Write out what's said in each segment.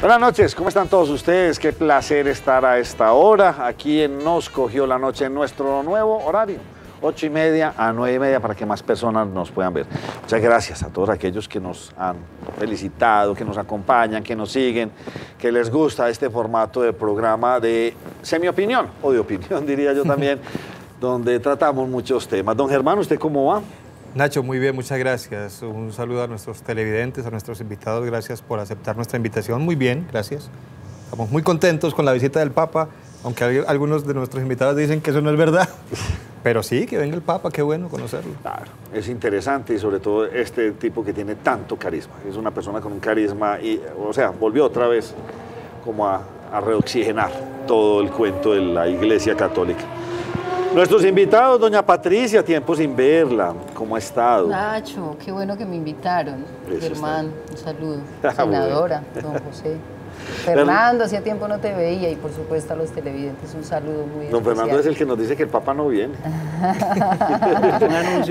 Buenas noches, ¿cómo están todos ustedes? Qué placer estar a esta hora aquí en Nos Cogió la Noche en nuestro nuevo horario, 8:30 a 9:30, para que más personas nos puedan ver. Muchas gracias a todos aquellos que nos han felicitado, que nos acompañan, que nos siguen, que les gusta este formato de programa de semi-opinión, o de opinión diría yo también, donde tratamos muchos temas. Don Germán, ¿usted cómo va? Nacho, muy bien, muchas gracias. Un saludo a nuestros televidentes, a nuestros invitados. Gracias por aceptar nuestra invitación. Muy bien, gracias. Estamos muy contentos con la visita del Papa, aunque algunos de nuestros invitados dicen que eso no es verdad. Pero sí, que venga el Papa, qué bueno conocerlo. Claro, es interesante y sobre todo este tipo que tiene tanto carisma. Es una persona con un carisma y, o sea, volvió otra vez como a reoxigenar todo el cuento de la Iglesia Católica. Nuestros invitados, doña Patricia, tiempo sin verla, ¿cómo ha estado? Nacho, qué bueno que me invitaron. Eso Germán, un saludo. Ah, Senadora, don José. Fernando, hacía tiempo no te veía y por supuesto a los televidentes un saludo muy Don especial. Fernando es el que nos dice que el Papa no viene.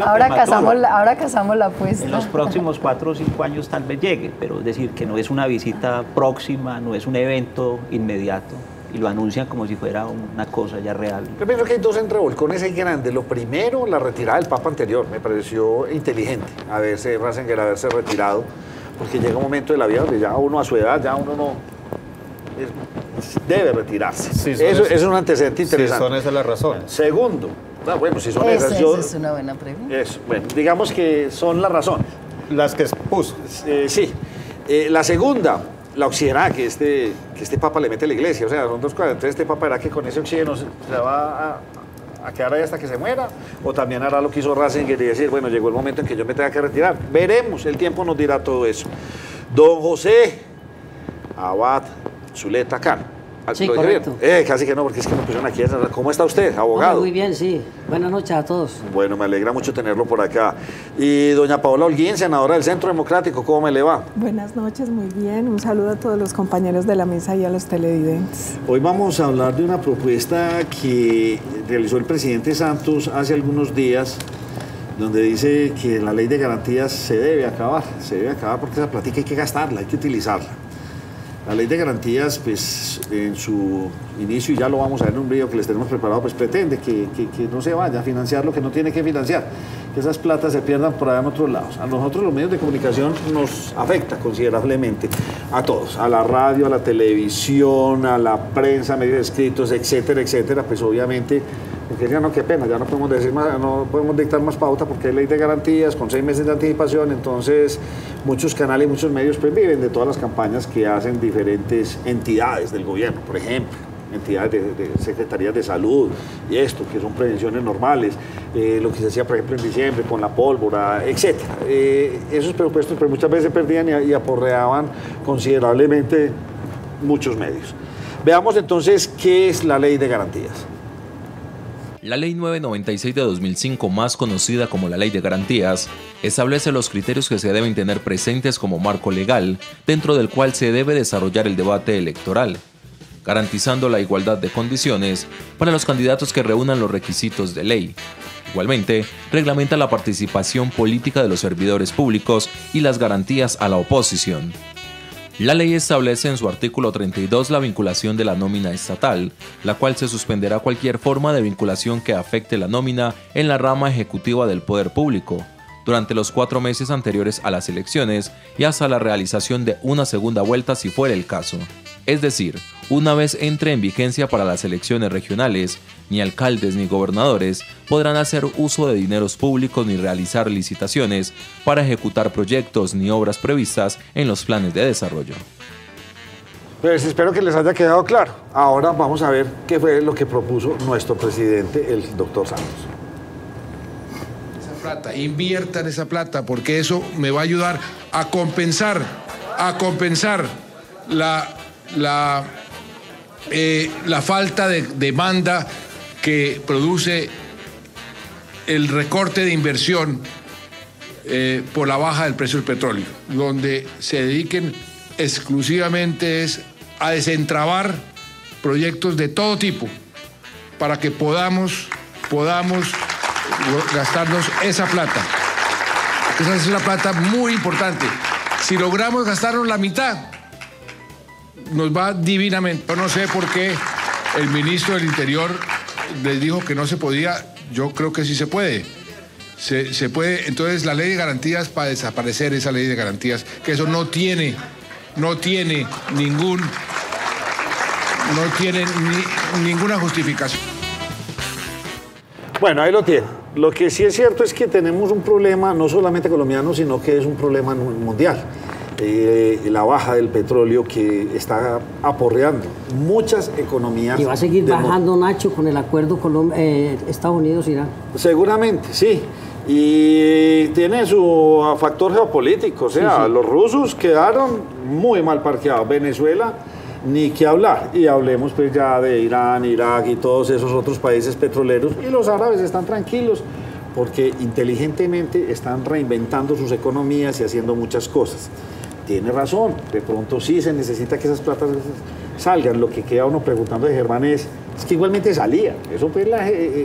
Ahora casamos la apuesta. En los próximos 4 o 5 años tal vez llegue, pero es decir, que no es una visita próxima, no es un evento inmediato. Y lo anuncian como si fuera una cosa ya real. Yo pienso que hay dos entrevolcones grandes. Lo primero, la retirada del Papa anterior. Me pareció inteligente Ratzinger haberse retirado, porque llega un momento de la vida donde ya uno a su edad, ya uno no debe retirarse. Sí, eso es un antecedente interesante. Sí, son esas las razones. Segundo, bueno, si son Esa esas... es una buena pregunta. Bueno, digamos que son las razones. Las que expuso. Sí. La segunda, la oxigenada que este Papa le mete a la Iglesia, o sea, son dos cosas. Entonces, este Papa hará que con ese oxígeno se va a quedar ahí hasta que se muera, o también hará lo que hizo Ratzinger y decir, bueno, llegó el momento en que yo me tenga que retirar. Veremos, el tiempo nos dirá todo eso. Don José Abad Zuleta Can. Sí, correcto. Casi que no, porque es que me pusieron aquí. ¿Cómo está usted, abogado? Muy bien, sí. Buenas noches a todos. Bueno, me alegra mucho tenerlo por acá. Y doña Paola Holguín, senadora del Centro Democrático, ¿cómo me le va? Buenas noches, muy bien. Un saludo a todos los compañeros de la mesa y a los televidentes. Hoy vamos a hablar de una propuesta que realizó el presidente Santos hace algunos días, donde dice que la ley de garantías se debe acabar porque esa plática hay que gastarla, hay que utilizarla. La ley de garantías, pues en su inicio, y ya lo vamos a ver en un video que les tenemos preparado, pues pretende que no se vaya a financiar lo que no tiene que financiar, que esas platas se pierdan por allá en otros lados. A nosotros los medios de comunicación nos afecta considerablemente, a todos, a la radio, a la televisión, a la prensa, medios escritos, etcétera, etcétera, pues obviamente, porque ya no, qué pena, ya no podemos decir más, no podemos dictar más pauta porque hay ley de garantías con 6 meses de anticipación, entonces muchos canales y muchos medios pues viven de todas las campañas que hacen diferentes entidades del gobierno, por ejemplo, entidades de secretarías de salud y esto, que son prevenciones normales, lo que se hacía por ejemplo en diciembre con la pólvora, etcétera. Esos presupuestos pues, muchas veces se perdían y aporreaban considerablemente muchos medios. Veamos entonces qué es la ley de garantías. La Ley 996 de 2005, más conocida como la Ley de Garantías, establece los criterios que se deben tener presentes como marco legal, dentro del cual se debe desarrollar el debate electoral, garantizando la igualdad de condiciones para los candidatos que reúnan los requisitos de ley. Igualmente, reglamenta la participación política de los servidores públicos y las garantías a la oposición. La ley establece en su artículo 32 la vinculación de la nómina estatal, la cual se suspenderá cualquier forma de vinculación que afecte la nómina en la rama ejecutiva del poder público, durante los 4 meses anteriores a las elecciones y hasta la realización de una segunda vuelta si fuera el caso. Es decir, una vez entre en vigencia para las elecciones regionales, ni alcaldes ni gobernadores podrán hacer uso de dineros públicos ni realizar licitaciones para ejecutar proyectos ni obras previstas en los planes de desarrollo. Pues espero que les haya quedado claro. Ahora vamos a ver qué fue lo que propuso nuestro presidente, el doctor Santos. Esa plata, inviertan esa plata, porque eso me va a ayudar a compensar la falta de demanda que produce el recorte de inversión por la baja del precio del petróleo, donde se dediquen exclusivamente a desentrabar proyectos de todo tipo para que podamos gastarnos esa plata. Esa es una plata muy importante. Si logramos gastarnos la mitad, nos va divinamente. Yo no sé por qué el ministro del Interior les dijo que no se podía. Yo creo que sí se puede. Se puede. Entonces, la ley de garantías, para desaparecer esa ley de garantías, que eso no tiene ninguna justificación. Bueno, ahí lo tiene. Lo que sí es cierto es que tenemos un problema no solamente colombiano, sino que es un problema mundial. La baja del petróleo que está aporreando muchas economías. Y va a seguir bajando, Nacho, con el acuerdo Estados Unidos-Irán. Seguramente, sí. Y tiene su factor geopolítico. O sea, sí. Los rusos quedaron muy mal parqueados. Venezuela, ni que hablar. Y hablemos pues ya de Irán, Irak y todos esos otros países petroleros. Y los árabes están tranquilos porque inteligentemente están reinventando sus economías y haciendo muchas cosas. Tiene razón, de pronto sí se necesita que esas platas salgan. Lo que queda uno preguntando de Germán es que igualmente salía. Eso pues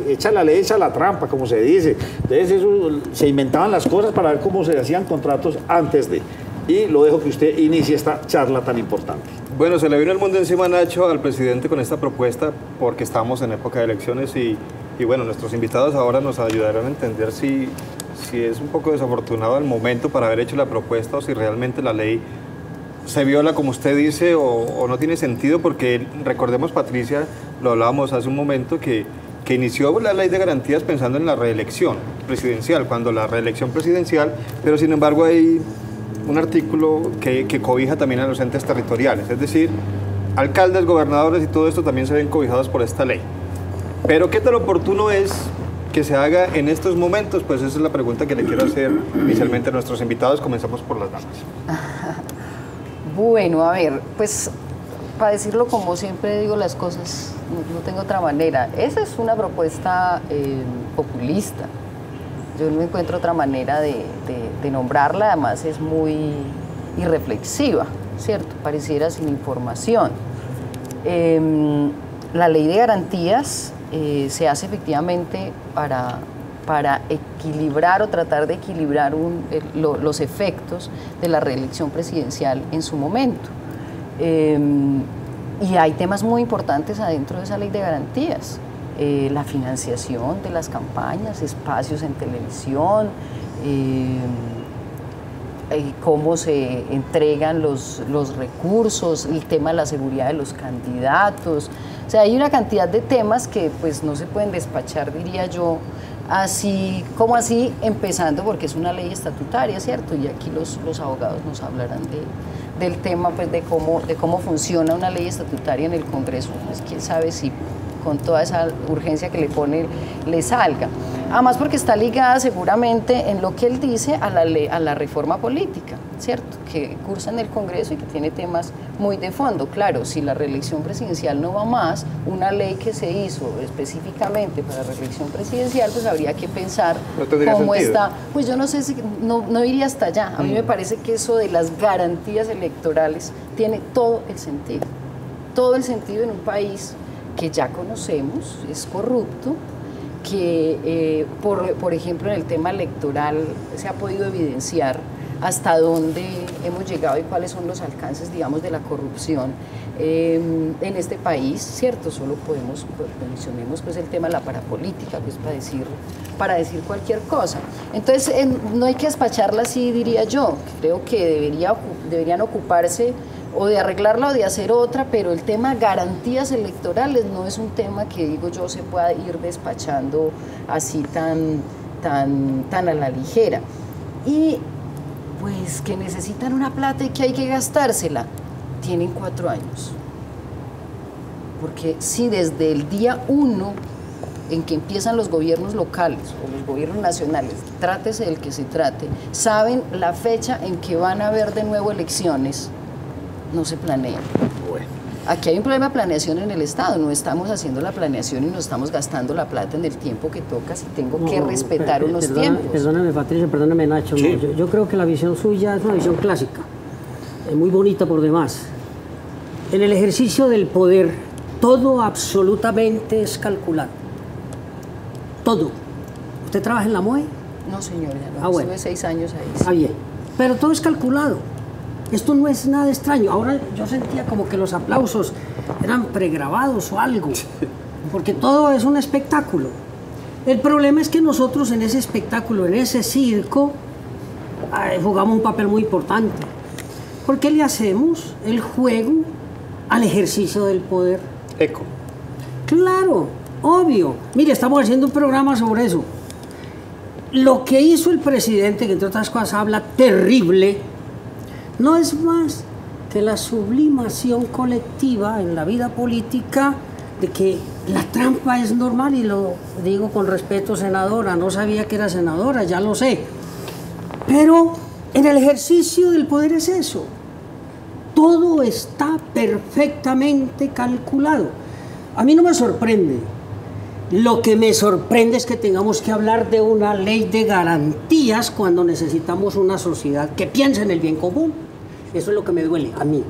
echa la ley, echa la trampa, como se dice. Entonces eso, se inventaban las cosas para ver cómo se hacían contratos antes de. Y lo dejo que usted inicie esta charla tan importante. Bueno, se le vino el mundo encima, Nacho, al presidente con esta propuesta porque estamos en época de elecciones y bueno, nuestros invitados ahora nos ayudarán a entender si es un poco desafortunado el momento para haber hecho la propuesta o si realmente la ley se viola como usted dice o no tiene sentido, porque recordemos, Patricia, lo hablábamos hace un momento, que inició la ley de garantías pensando en la reelección presidencial, cuando la reelección presidencial, pero sin embargo hay un artículo que cobija también a los entes territoriales, es decir, alcaldes, gobernadores y todo esto también se ven cobijados por esta ley. Pero ¿qué tan oportuno es que se haga en estos momentos? Pues esa es la pregunta que le quiero hacer inicialmente a nuestros invitados. Comenzamos por las damas. Bueno, a ver, pues para decirlo como siempre digo las cosas, no tengo otra manera. Esa es una propuesta populista. Yo no encuentro otra manera de nombrarla, además es muy irreflexiva, ¿cierto? Pareciera sin información. La ley de garantías se hace efectivamente para equilibrar o tratar de equilibrar los efectos de la reelección presidencial en su momento. Y hay temas muy importantes adentro de esa ley de garantías. La financiación de las campañas, espacios en televisión, cómo se entregan los recursos, el tema de la seguridad de los candidatos. O sea, hay una cantidad de temas que pues no se pueden despachar, diría yo, así como así, empezando porque es una ley estatutaria, ¿cierto? Y aquí los abogados nos hablarán del tema pues de cómo funciona una ley estatutaria en el Congreso. Pues quién sabe si con toda esa urgencia que le pone le salga. Además porque está ligada seguramente en lo que él dice a la reforma política, ¿cierto? Que cursa en el Congreso y que tiene temas muy de fondo. Claro, si la reelección presidencial no va más, una ley que se hizo específicamente para la reelección presidencial, pues habría que pensar cómo está. Pues yo no sé si, no iría hasta allá. A mí me parece que eso de las garantías electorales tiene todo el sentido en un país que ya conocemos, es corrupto, que por ejemplo en el tema electoral se ha podido evidenciar hasta dónde hemos llegado y cuáles son los alcances, digamos, de la corrupción en este país, ¿cierto? Solo mencionemos pues el tema de la parapolítica, pues para decir cualquier cosa. Entonces no hay que despacharla así, diría yo. Creo que deberían ocuparse o de arreglarla o de hacer otra, pero el tema garantías electorales no es un tema que, digo yo, se pueda ir despachando así tan a la ligera. Y pues que necesitan una plata y que hay que gastársela, tienen 4 años. Porque si desde el día 1 en que empiezan los gobiernos locales o los gobiernos nacionales, trátese del que se trate, saben la fecha en que van a haber de nuevo elecciones, no se planean. Bueno. Aquí hay un problema de planeación en el Estado, no estamos haciendo la planeación y nos estamos gastando la plata en el tiempo que toca, si tengo que respetar unos tiempos. Perdóname, Patricia, perdóname, Nacho. Sí. No, yo creo que la visión suya es una visión clásica, muy bonita por demás. En el ejercicio del poder, todo absolutamente es calculado. Todo. ¿Usted trabaja en la MOE? No, señor, ya no. Bueno. Estuve 6 años ahí. Sí. Bien. Pero todo es calculado. Esto no es nada extraño. Ahora yo sentía como que los aplausos eran pregrabados o algo, porque todo es un espectáculo. El problema es que nosotros en ese espectáculo, en ese circo, jugamos un papel muy importante. ¿Por qué le hacemos el juego al ejercicio del poder? Eco. Claro, obvio. Mire, estamos haciendo un programa sobre eso. Lo que hizo el presidente, que entre otras cosas habla terrible, no es más que la sublimación colectiva en la vida política de que la trampa es normal, y lo digo con respeto, senadora, no sabía que era senadora, ya lo sé. Pero en el ejercicio del poder es eso. Todo está perfectamente calculado. A mí no me sorprende. Lo que me sorprende es que tengamos que hablar de una ley de garantías cuando necesitamos una sociedad que piense en el bien común. Eso es lo que me duele a mí.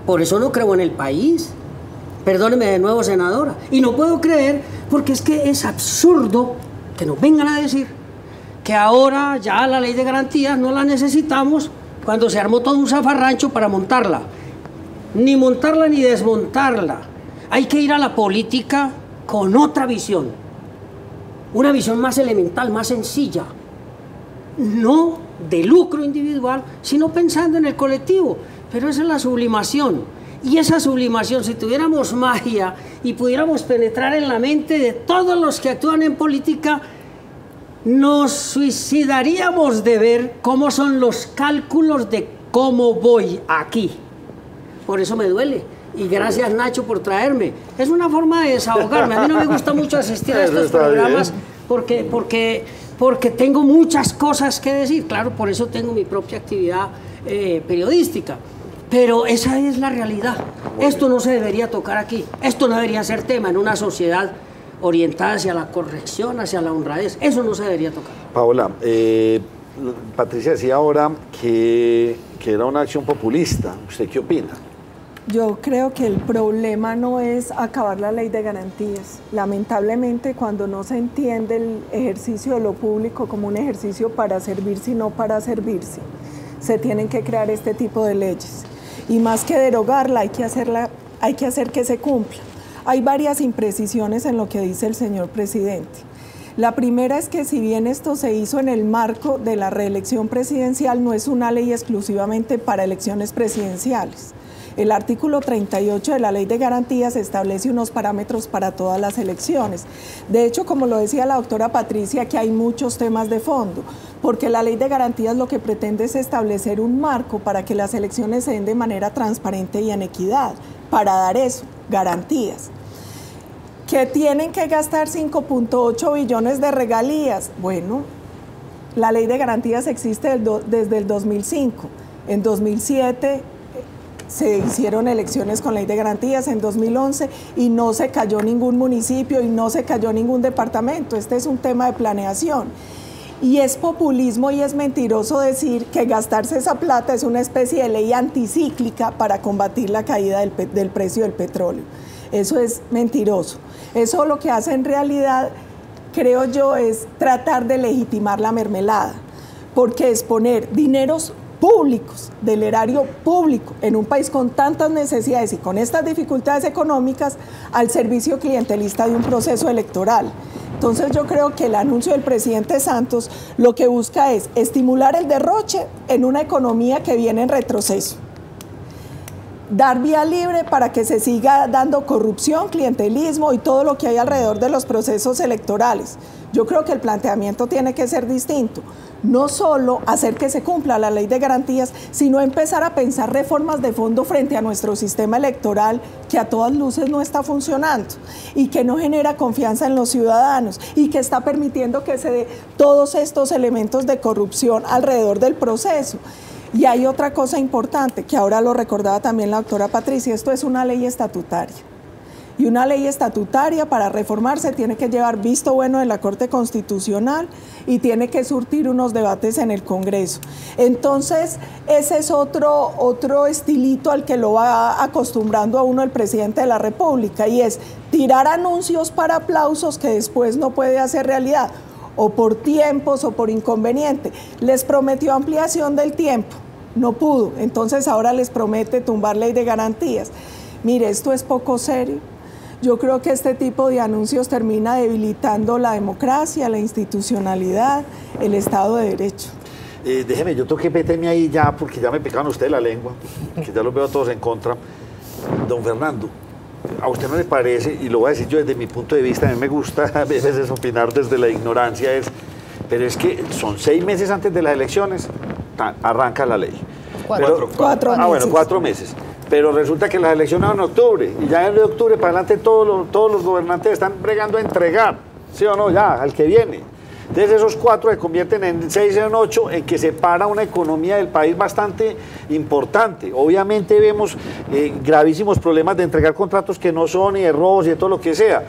Por eso no creo en el país. Perdóneme de nuevo, senadora. Y no puedo creer, porque es que es absurdo que nos vengan a decir que ahora ya la ley de garantías no la necesitamos cuando se armó todo un zafarrancho para montarla. Ni montarla ni desmontarla. Hay que ir a la política con otra visión. Una visión más elemental, más sencilla. No de lucro individual, sino pensando en el colectivo. Pero esa es la sublimación. Y esa sublimación, si tuviéramos magia y pudiéramos penetrar en la mente de todos los que actúan en política, nos suicidaríamos de ver cómo son los cálculos de cómo voy aquí. Por eso me duele. Y gracias, Nacho, por traerme. Es una forma de desahogarme. A mí no me gusta mucho asistir a estos programas porque tengo muchas cosas que decir. Claro, por eso tengo mi propia actividad periodística. Pero esa es la realidad. Esto no se debería tocar aquí. Esto no debería ser tema en una sociedad orientada hacia la corrección, hacia la honradez. Eso no se debería tocar. Paola, Patricia decía ahora que era una acción populista. ¿Usted qué opina? Yo creo que el problema no es acabar la ley de garantías. Lamentablemente, cuando no se entiende el ejercicio de lo público como un ejercicio para servirse y no para servirse, se tienen que crear este tipo de leyes. Y más que derogarla, hay que hacer que se cumpla. Hay varias imprecisiones en lo que dice el señor presidente. La primera es que si bien esto se hizo en el marco de la reelección presidencial, no es una ley exclusivamente para elecciones presidenciales. El artículo 38 de la Ley de Garantías establece unos parámetros para todas las elecciones. De hecho, como lo decía la doctora Patricia, que hay muchos temas de fondo, porque la Ley de Garantías lo que pretende es establecer un marco para que las elecciones se den de manera transparente y en equidad, para dar eso, garantías. ¿Que tienen que gastar 5.8 billones de regalías? Bueno, la Ley de Garantías existe desde el 2005. En 2007... se hicieron elecciones con ley de garantías en 2011 y no se cayó ningún municipio y no se cayó ningún departamento. Este es un tema de planeación. Y es populismo y es mentiroso decir que gastarse esa plata es una especie de ley anticíclica para combatir la caída del precio del petróleo. Eso es mentiroso. Eso lo que hace en realidad, creo yo, es tratar de legitimar la mermelada, porque es poner dineros públicos, del erario público, en un país con tantas necesidades y con estas dificultades económicas, al servicio clientelista de un proceso electoral. Entonces yo creo que el anuncio del presidente Santos lo que busca es estimular el derroche en una economía que viene en retroceso. Dar vía libre para que se siga dando corrupción, clientelismo y todo lo que hay alrededor de los procesos electorales. Yo creo que el planteamiento tiene que ser distinto. No solo hacer que se cumpla la ley de garantías, sino empezar a pensar reformas de fondo frente a nuestro sistema electoral que a todas luces no está funcionando y que no genera confianza en los ciudadanos y que está permitiendo que se dé todos estos elementos de corrupción alrededor del proceso. Y hay otra cosa importante, que ahora lo recordaba también la doctora Patricia, esto es una ley estatutaria. Y una ley estatutaria para reformarse tiene que llevar visto bueno de la Corte Constitucional y tiene que surtir unos debates en el Congreso. Entonces, ese es otro estilito al que lo va acostumbrando a uno el presidente de la República, y es tirar anuncios para aplausos que después no puede hacer realidad, o por tiempos o por inconveniente. Les prometió ampliación del tiempo no pudo. Entonces ahora les promete tumbar ley de garantías. Mire, esto es poco serio. Yo creo que este tipo de anuncios termina debilitando la democracia, la institucionalidad, el Estado de Derecho. Déjeme, yo tengo que meterme ahí ya, porque ya me picaron ustedes la lengua, que ya los veo todos en contra. Don Fernando, ¿a usted no le parece, y lo voy a decir yo desde mi punto de vista, a mí me gusta a veces opinar desde la ignorancia, pero es que son 6 meses antes de las elecciones, arranca la ley. 4 meses. Bueno, 4 meses. Pero resulta que las elecciones son en octubre, y ya en octubre para adelante todos los gobernantes están bregando a entregar, ¿sí o no? Ya, al que viene. Entonces esos 4 se convierten en 6 o en 8, en que se para una economía del país bastante importante. Obviamente vemos gravísimos problemas de entregar contratos que no son, y de robos y de todo lo que sea.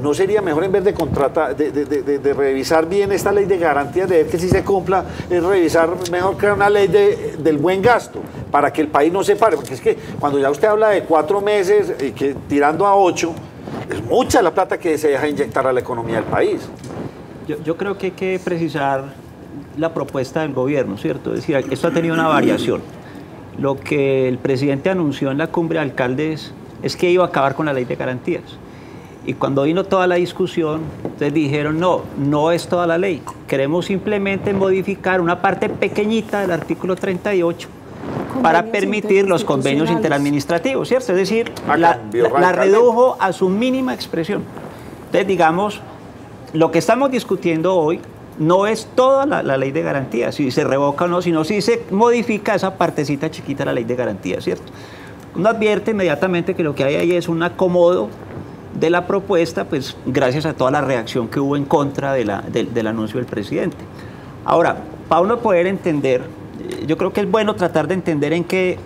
¿No sería mejor, en vez de contratar, de revisar bien esta ley de garantías, de ver que si se cumpla, es revisar, mejor crear una ley del buen gasto, para que el país no se pare? Porque es que cuando ya usted habla de 4 meses, que tirando a 8, es mucha la plata que se deja inyectar a la economía del país. Yo creo que hay que precisar la propuesta del gobierno, ¿cierto? Es decir, esto ha tenido una variación. Lo que el presidente anunció en la cumbre de alcaldes es que iba a acabar con la ley de garantías. Y cuando vino toda la discusión, entonces dijeron, no es toda la ley. Queremos simplemente modificar una parte pequeñita del artículo 38 para permitir los convenios interadministrativos, ¿cierto? Es decir, la redujo a su mínima expresión. Entonces, digamos, lo que estamos discutiendo hoy no es toda la ley de garantías, si se revoca o no, sino si se modifica esa partecita chiquita de la ley de garantías, ¿cierto? Uno advierte inmediatamente que lo que hay ahí es un acomodo de la propuesta, pues gracias a toda la reacción que hubo en contra del anuncio del presidente. Ahora, para uno poder entender, yo creo que es bueno tratar de entender en qué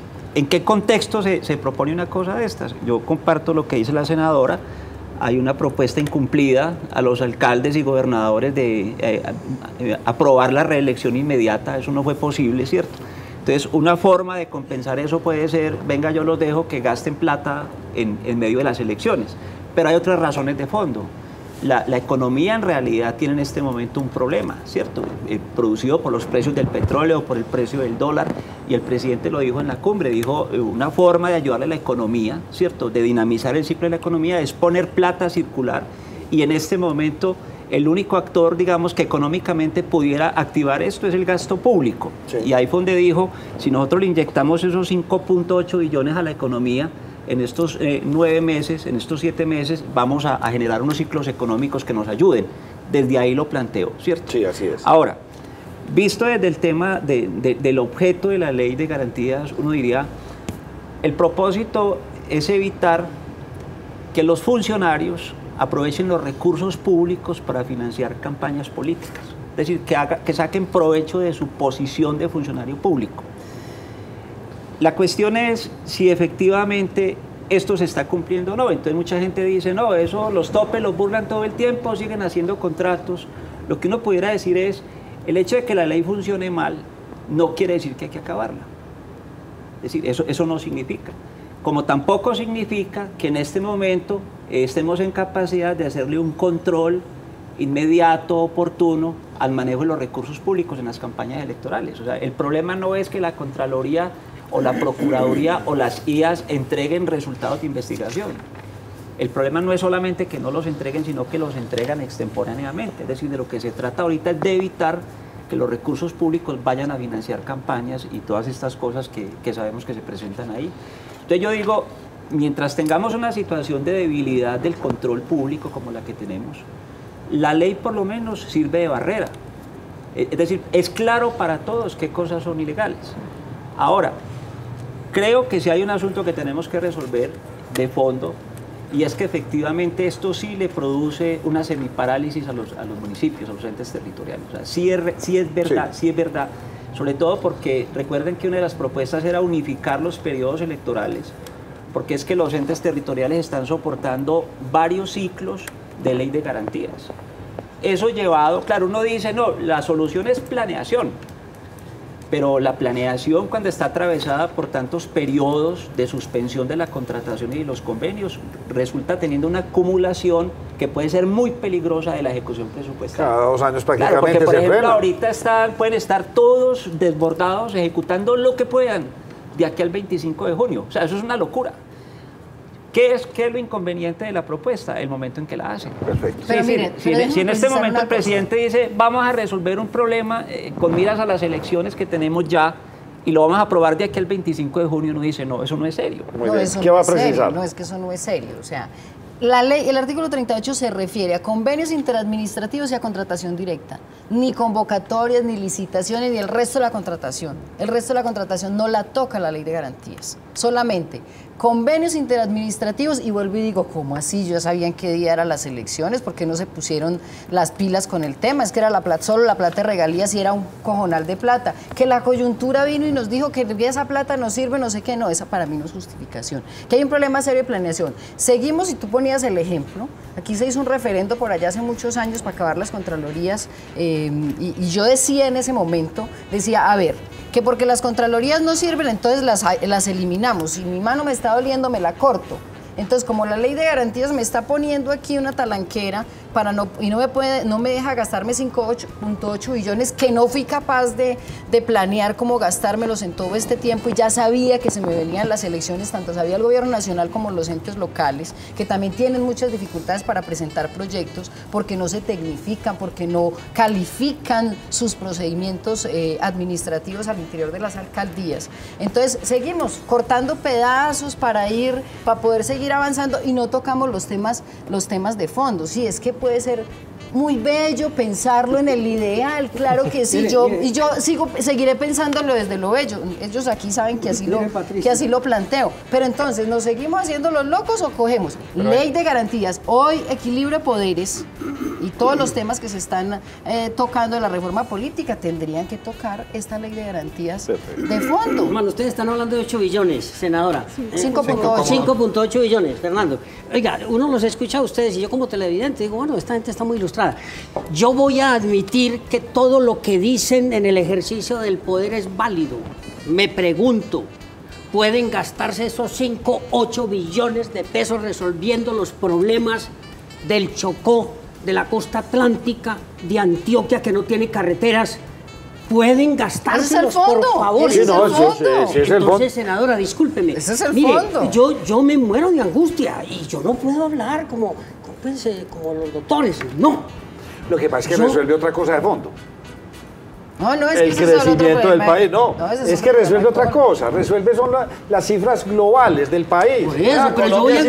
contexto se propone una cosa de estas. Yo comparto lo que dice la senadora. Hay una propuesta incumplida a los alcaldes y gobernadores de aprobar la reelección inmediata. Eso no fue posible, ¿cierto? Entonces, una forma de compensar eso puede ser, venga, yo los dejo que gasten plata en medio de las elecciones. Pero hay otras razones de fondo. La economía en realidad tiene en este momento un problema, ¿cierto? Producido por los precios del petróleo, por el precio del dólar, y el presidente lo dijo en la cumbre, dijo, una forma de ayudarle a la economía, ¿cierto? De dinamizar el ciclo de la economía es poner plata a circular, y en este momento el único actor, digamos, que económicamente pudiera activar esto es el gasto público. Sí. Y ahí fue donde dijo, si nosotros le inyectamos esos 5.8 billones a la economía, en estos 9 meses, en estos 7 meses, vamos a generar unos ciclos económicos que nos ayuden. Desde ahí lo planteo, ¿cierto? Sí, así es. Ahora, visto desde el tema del objeto de la ley de garantías, uno diría, el propósito es evitar que los funcionarios aprovechen los recursos públicos para financiar campañas políticas. Es decir, que saquen provecho de su posición de funcionario público. La cuestión es si efectivamente esto se está cumpliendo o no. Entonces mucha gente dice, no, eso los topes los burlan todo el tiempo, siguen haciendo contratos. Lo que uno pudiera decir es, el hecho de que la ley funcione mal no quiere decir que hay que acabarla. Es decir, eso no significa. Como tampoco significa que en este momento estemos en capacidad de hacerle un control inmediato, oportuno, al manejo de los recursos públicos en las campañas electorales. O sea, el problema no es que la Contraloría o la Procuraduría o las IAS entreguen resultados de investigación. El problema no es solamente que no los entreguen, sino que los entregan extemporáneamente. Es decir, de lo que se trata ahorita es de evitar que los recursos públicos vayan a financiar campañas y todas estas cosas que sabemos que se presentan ahí. Entonces yo digo, mientras tengamos una situación de debilidad del control público como la que tenemos, la ley por lo menos sirve de barrera. Es decir, es claro para todos qué cosas son ilegales. Ahora, creo que si hay un asunto que tenemos que resolver de fondo, y es que efectivamente esto sí le produce una semiparálisis a los municipios, a los entes territoriales. O sea, sí es verdad, sobre todo porque recuerden que una de las propuestas era unificar los periodos electorales, porque es que los entes territoriales están soportando varios ciclos de ley de garantías. Eso llevado, claro, uno dice, no, la solución es planeación, pero la planeación, cuando está atravesada por tantos periodos de suspensión de la contratación y los convenios, resulta teniendo una acumulación que puede ser muy peligrosa de la ejecución presupuestaria. Cada 2 años prácticamente. Claro, porque por ejemplo frena. ahorita pueden estar todos desbordados ejecutando lo que puedan de aquí al 25 de junio. O sea, eso es una locura. ¿Qué es lo inconveniente de la propuesta? El momento en que la hacen. Perfecto. Pero miren, pero si en este precisar momento una el presidente dice, vamos a resolver un problema con miras a las elecciones que tenemos ya y lo vamos a aprobar de aquí al 25 de junio, uno dice, no, eso no es serio. Muy no, bien. eso ¿Qué no va a es serio, precisar? no, es que eso no es serio. O sea, la ley, el artículo 38 se refiere a convenios interadministrativos y a contratación directa. Ni convocatorias, ni licitaciones, ni el resto de la contratación. El resto de la contratación no la toca la ley de garantías. Solamente convenios interadministrativos, y vuelvo y digo, ¿cómo así? Yo ya sabía en qué día eran las elecciones, ¿por qué no se pusieron las pilas con el tema? Es que era la plata, solo la plata de regalías y era un cojonal de plata. Que la coyuntura vino y nos dijo que esa plata no sirve, no sé qué, no, esa para mí no es justificación. Que hay un problema serio de planeación. Seguimos, y tú ponías el ejemplo, aquí se hizo un referendo por allá hace muchos años para acabar las contralorías, y yo decía en ese momento, decía, a ver, que porque las contralorías no sirven, entonces las eliminamos. Si mi mano me está doliendo, me la corto. Entonces, como la ley de garantías me está poniendo aquí una talanquera y no me deja gastarme 5.8 billones que no fui capaz de planear cómo gastármelos en todo este tiempo, y ya sabía que se me venían las elecciones, tanto sabía el gobierno nacional como los entes locales, que también tienen muchas dificultades para presentar proyectos porque no se tecnifican, porque no califican sus procedimientos administrativos al interior de las alcaldías. Entonces, seguimos cortando pedazos para poder seguir avanzando, y no tocamos los temas de fondo. Sí, es que puede ser muy bello pensarlo en el ideal, claro que sí, y yo seguiré pensándolo desde lo bello. Ellos aquí saben que así lo planteo. Pero entonces, ¿nos seguimos haciendo los locos o cogemos ley de garantías, hoy equilibrio de poderes, y todos los temas que se están tocando en la reforma política tendrían que tocar esta ley de garantías de fondo? Hermano, ustedes están hablando de 8 billones, senadora. 5.8. 5.8 billones, Fernando. Oiga, uno los escucha a ustedes y yo como televidente digo, bueno, esta gente está muy ilustrada. Yo voy a admitir que todo lo que dicen en el ejercicio del poder es válido. Me pregunto, ¿pueden gastarse esos 5, 8 billones de pesos resolviendo los problemas del Chocó, de la costa atlántica, de Antioquia, que no tiene carreteras? ¿Pueden gastárselos, por favor? Ese es el fondo. Entonces, senadora, discúlpeme. Ese es el Mire, fondo. yo me muero de angustia y yo no puedo hablar como los doctores. No. Lo que pasa es que resuelve otra cosa de fondo. No, es el que ese es otro crecimiento del problema. país, no, ese es que resuelve otra cosa, resuelve son las cifras globales del país. Por eso, pero yo voy a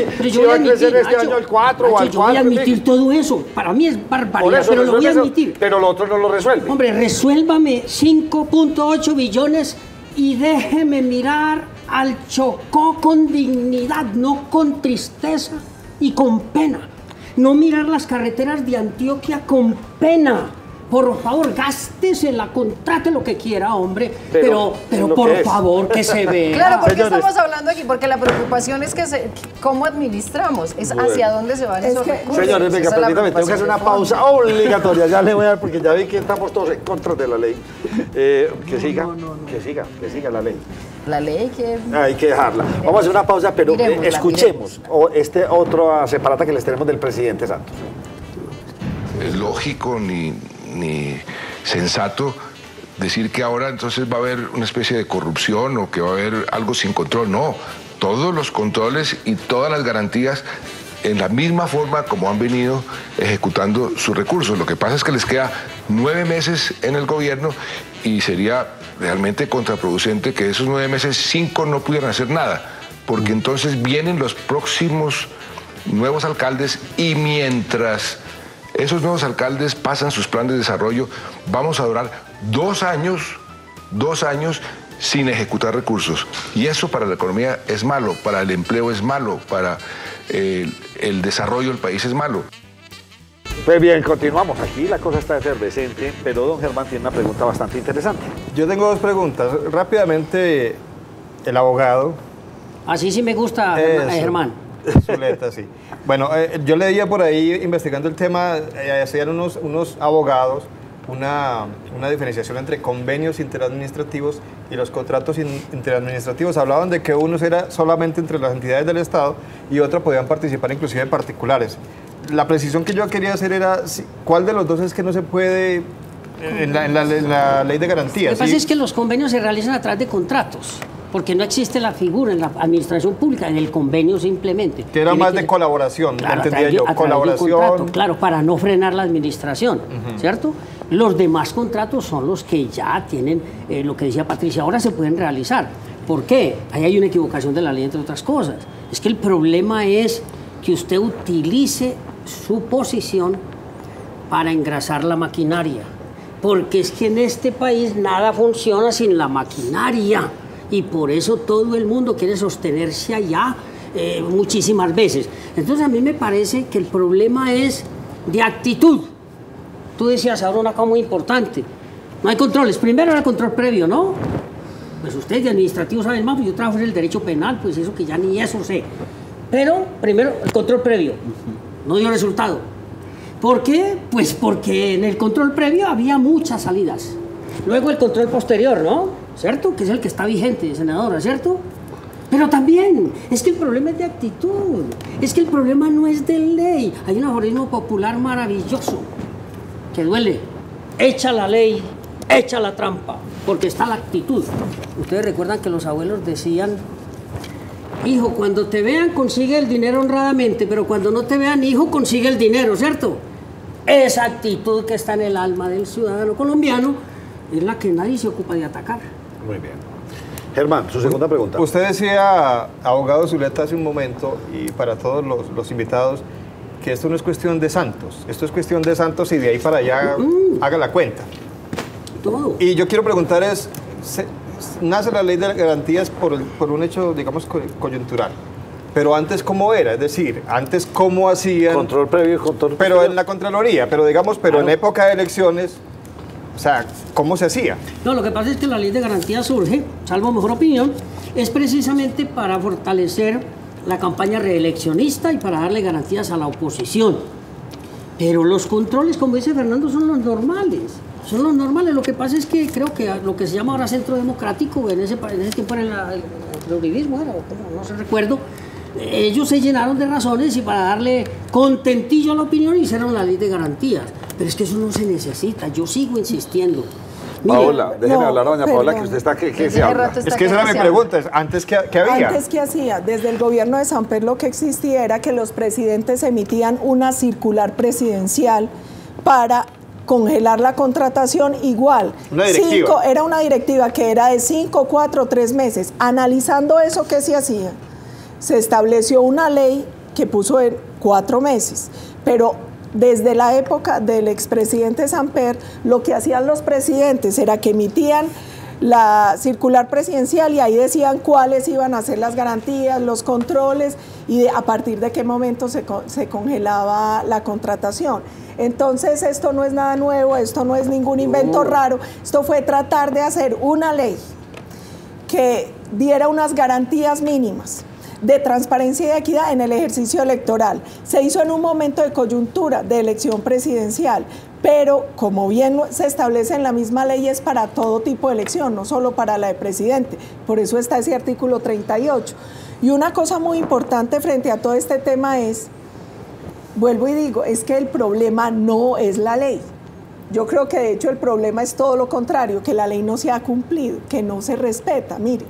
crecer admitir, este año al 4 o al 4. yo voy a admitir todo eso. Para mí es barbaridad, pero lo voy a admitir. Pero lo otro no lo resuelve. Hombre, resuélvame 5.8 billones y déjeme mirar al Chocó con dignidad, no con tristeza y con pena. No mirar las carreteras de Antioquia con pena. Por favor, gástesela, contrate lo que quiera, hombre, pero por favor, que se vea. Claro, ¿por qué estamos hablando aquí? Porque la preocupación es cómo administramos, es hacia dónde se van esos recursos. Señores, venga, permítame, tengo que hacer una pausa obligatoria, ya le voy a dar, porque ya vi que estamos todos en contra de la ley. Que siga la ley. La ley que... Hay que dejarla. Vamos a hacer una pausa, pero escuchemos otra separata que les tenemos del presidente Santos. Es lógico ni sensato decir que ahora entonces va a haber una especie de corrupción o que va a haber algo sin control. No, todos los controles y todas las garantías en la misma forma como han venido ejecutando sus recursos. Lo que pasa es que les queda 9 meses en el gobierno y sería realmente contraproducente que esos 9 meses 5 no pudieran hacer nada, porque entonces vienen los próximos nuevos alcaldes y mientras esos nuevos alcaldes pasan sus planes de desarrollo, vamos a durar 2 años sin ejecutar recursos. Y eso para la economía es malo, para el empleo es malo, para el desarrollo del país es malo. Pues bien, continuamos. Aquí la cosa está efervescente, pero don Germán tiene una pregunta bastante interesante. Yo tengo 2 preguntas. Rápidamente, el abogado. Así sí me gusta, Germán. Zuleta, sí. Bueno, yo leía por ahí, investigando el tema, hacían unos abogados una diferenciación entre convenios interadministrativos y los contratos interadministrativos. Hablaban de que unos era solamente entre las entidades del Estado y otros podían participar inclusive particulares. La precisión que yo quería hacer era cuál de los dos es que no se puede en la ley de garantías. Lo que pasa es que los convenios se realizan a través de contratos, porque no existe la figura en la administración pública, en el convenio simplemente. Que era más de colaboración, claro, entendía yo, colaboración. Claro, para no frenar la administración, ¿cierto? Los demás contratos son los que ya tienen, lo que decía Patricia, ahora se pueden realizar. ¿Por qué? Ahí hay una equivocación de la ley, entre otras cosas. Es que el problema es que usted utilice su posición para engrasar la maquinaria. Porque es que en este país nada funciona sin la maquinaria. Y por eso todo el mundo quiere sostenerse allá muchísimas veces. Entonces a mí me parece que el problema es de actitud. Tú decías ahora una cosa muy importante. No hay controles. Primero era el control previo, ¿no? Pues ustedes de administrativo saben más, pues yo trabajo en el derecho penal, pues eso que ya ni eso sé. Pero primero el control previo. No dio resultado. ¿Por qué? Pues porque en el control previo había muchas salidas. Luego el control posterior, ¿no? ¿Cierto? Que es el que está vigente, senadora, ¿cierto? Pero también, es que el problema es de actitud. Es que el problema no es de ley. Hay un aforismo popular maravilloso que duele. Echa la ley, echa la trampa, porque está la actitud. Ustedes recuerdan que los abuelos decían: hijo, cuando te vean consigue el dinero honradamente, pero cuando no te vean, hijo, consigue el dinero, ¿cierto? Esa actitud que está en el alma del ciudadano colombiano es la que nadie se ocupa de atacar. Muy bien. Germán, su segunda pregunta. Usted decía, abogado Zuleta, hace un momento, y para todos los invitados, que esto no es cuestión de Santos, esto es cuestión de Santos y de ahí para allá haga la cuenta. Todo. Y yo quiero preguntar nace la ley de garantías por un hecho, digamos, coyuntural. Pero antes, ¿cómo era? Es decir, antes, ¿cómo hacían? Control previo y control posterior. Pero en la Contraloría, pero digamos, pero claro, en época de elecciones, o sea, ¿cómo se hacía? No, lo que pasa es que la ley de garantías surge, salvo mejor opinión, es precisamente para fortalecer la campaña reeleccionista y para darle garantías a la oposición. Pero los controles, como dice Fernando, son los normales. Son los normales. Lo que pasa es que creo que lo que se llama ahora Centro Democrático, en ese tiempo era el uribismo, no sé, recuerdo, ellos se llenaron de razones y para darle contentillo a la opinión hicieron la ley de garantías. Pero es que eso no se necesita, yo sigo insistiendo. Mire, Paola, déjeme hablar a doña Paola, que usted está que se habla. Es que esa era mi pregunta, ¿antes qué había? Antes, ¿qué hacía? Desde el gobierno de Samper lo que existía era que los presidentes emitían una circular presidencial para congelar la contratación igual. Una directiva. Era una directiva que era de 5, 4, 3 meses. Analizando eso, ¿qué se hacía? Se estableció una ley que puso en 4 meses, pero desde la época del expresidente Samper, lo que hacían los presidentes era que emitían la circular presidencial y ahí decían cuáles iban a ser las garantías, los controles y a partir de qué momento se congelaba la contratación. Entonces esto no es nada nuevo, esto no es ningún invento raro, esto fue tratar de hacer una ley que diera unas garantías mínimas de transparencia y de equidad en el ejercicio electoral. Se hizo en un momento de coyuntura de elección presidencial, pero como bien se establece en la misma ley es para todo tipo de elección, no solo para la de presidente, por eso está ese artículo 38. Y una cosa muy importante frente a todo este tema es, vuelvo y digo, es que el problema no es la ley. Yo creo que de hecho el problema es todo lo contrario, que la ley no se ha cumplido, que no se respeta. Mire,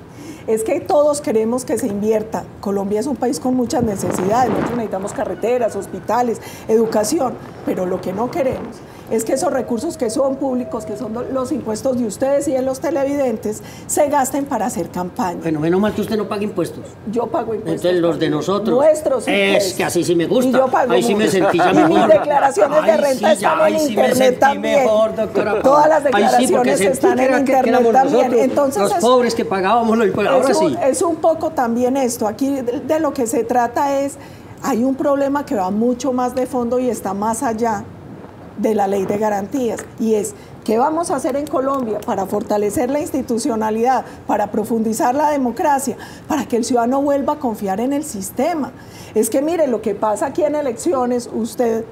es que todos queremos que se invierta. Colombia es un país con muchas necesidades, nosotros necesitamos carreteras, hospitales, educación, pero lo que no queremos es que esos recursos que son públicos, que son los impuestos de ustedes y de los televidentes, se gasten para hacer campaña. Bueno, menos mal que usted no paga impuestos. Yo pago impuestos. Entonces los de nosotros. Nuestros impuestos. Es que así sí me gusta. Y yo pago ahí sí me sentí ya y mejor. mis declaraciones de renta están en internet también. Mejor, doctora. Todas las declaraciones están en internet también. Entonces, los pobres que pagábamos los impuestos. Ahora sí. Es un poco también esto. Aquí de lo que se trata es, hay un problema que va mucho más de fondo y está más allá de la ley de garantías, y es ¿Qué vamos a hacer en Colombia para fortalecer la institucionalidad, para profundizar la democracia, para que el ciudadano vuelva a confiar en el sistema? Es que mire, lo que pasa aquí en elecciones, usted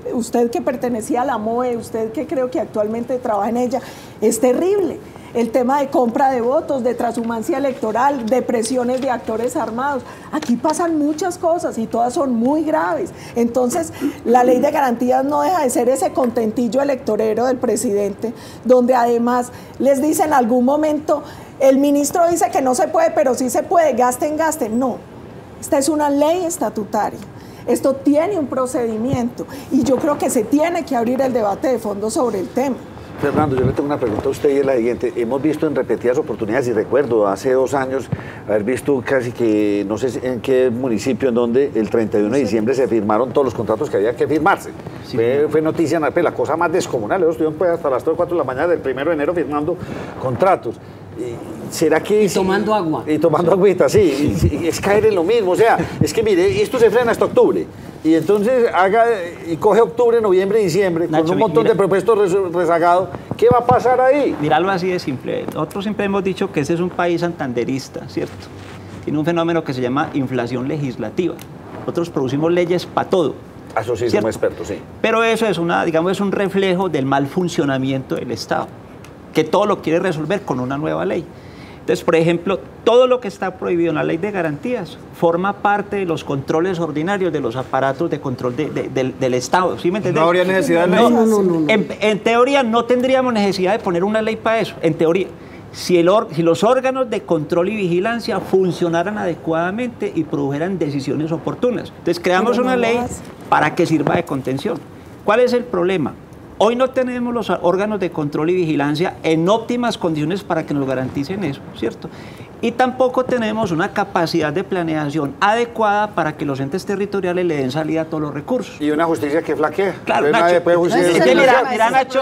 que pertenecía a la MOE, usted que creo que actualmente trabaja en ella, es terrible. El tema de compra de votos, de transhumancia electoral, de presiones de actores armados. Aquí pasan muchas cosas y todas son muy graves. Entonces, la ley de garantías no deja de ser ese contentillo electorero del presidente, donde además les dice en algún momento, el ministro dice que no se puede, pero sí se puede, gasten. No, esta es una ley estatutaria. Esto tiene un procedimiento y yo creo que se tiene que abrir el debate de fondo sobre el tema. Fernando, yo le tengo una pregunta a usted y es la siguiente. Hemos visto en repetidas oportunidades, y recuerdo hace 2 años haber visto casi que, no sé en qué municipio, en donde el 31 de diciembre se firmaron todos los contratos que había que firmarse. Sí. Fue noticia, la cosa más descomunal. Ellos estuvieron pues, hasta las 3 o 4 de la mañana del 1 de enero firmando contratos. ¿Será que... Y tomando agua. Y tomando agüita, sí. Es caer en lo mismo. O sea, es que mire, esto se frena hasta octubre. Y entonces coge octubre, noviembre, diciembre, Nacho, con un montón de propuestos rezagados. ¿Qué va a pasar ahí? Míralo así de simple. Nosotros siempre hemos dicho que ese es un país santanderista, ¿cierto? Tiene un fenómeno que se llama inflación legislativa. Nosotros producimos leyes para todo. Eso sí, somos expertos, sí. Pero eso es es un reflejo del mal funcionamiento del Estado, que todo lo quiere resolver con una nueva ley. Entonces, por ejemplo, todo lo que está prohibido en la ley de garantías forma parte de los controles ordinarios de los aparatos de control del Estado. ¿Sí me entendés? No habría necesidad de ley. No. En teoría no tendríamos necesidad de poner una ley para eso, en teoría. Si los órganos de control y vigilancia funcionaran adecuadamente y produjeran decisiones oportunas. Entonces, creamos una ley para que sirva de contención. ¿Cuál es el problema? Hoy no tenemos los órganos de control y vigilancia en óptimas condiciones para que nos garanticen eso, ¿cierto? Y tampoco tenemos una capacidad de planeación adecuada para que los entes territoriales le den salida a todos los recursos. Y una justicia que flaquea. Claro, Nacho. Mira, Nacho,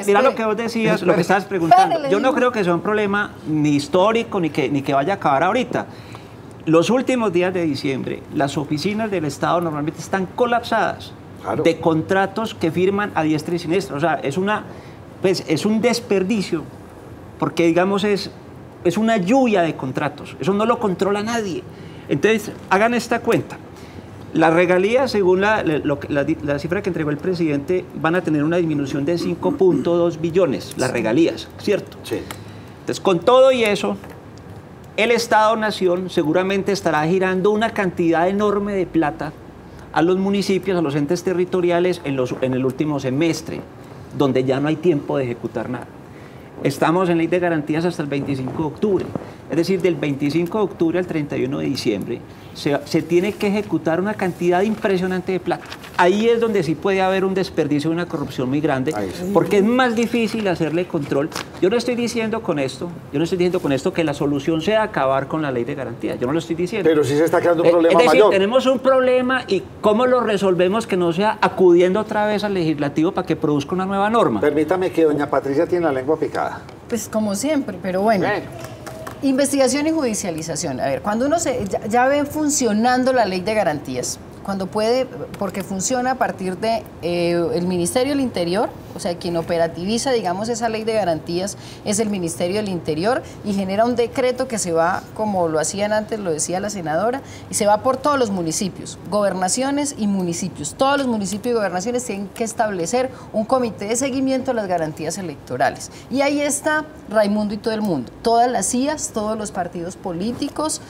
mira lo que vos decías, lo que estabas preguntando. Yo no creo que sea un problema ni histórico ni que vaya a acabar ahorita. Los últimos días de diciembre, las oficinas del Estado normalmente están colapsadas. Claro. De contratos que firman a diestra y siniestra. O sea, es un desperdicio, porque digamos es una lluvia de contratos. Eso no lo controla nadie. Entonces, hagan esta cuenta. Las regalías, según la cifra que entregó el presidente, van a tener una disminución de 5.2 billones, las regalías, ¿cierto? Sí. Entonces, con todo y eso, el Estado-Nación seguramente estará girando una cantidad enorme de plata a los municipios, a los entes territoriales en el último semestre, donde ya no hay tiempo de ejecutar nada. Estamos en ley de garantías hasta el 25 de octubre, es decir, del 25 de octubre al 31 de diciembre se tiene que ejecutar una cantidad impresionante de plata. Ahí es donde sí puede haber un desperdicio, una corrupción muy grande, porque es más difícil hacerle control. Yo no estoy diciendo con esto que la solución sea acabar con la ley de garantías, yo no lo estoy diciendo. Pero sí se está creando un problema mayor. mayor. Tenemos un problema y ¿cómo lo resolvemos que no sea acudiendo otra vez al legislativo para que produzca una nueva norma? Permítame que doña Patricia tiene la lengua picada. Pues como siempre, pero bueno. Investigación y judicialización. A ver, cuando uno ya ve funcionando la ley de garantías, cuando puede, porque funciona a partir de el Ministerio del Interior, o sea, quien operativiza, digamos, esa ley de garantías es el Ministerio del Interior y genera un decreto que se va, como lo hacían antes, lo decía la senadora, y se va por todos los municipios, gobernaciones y municipios. Todos los municipios y gobernaciones tienen que establecer un comité de seguimiento de las garantías electorales. Y ahí está Raimundo y todo el mundo, todas las CIAs, todos los partidos políticos,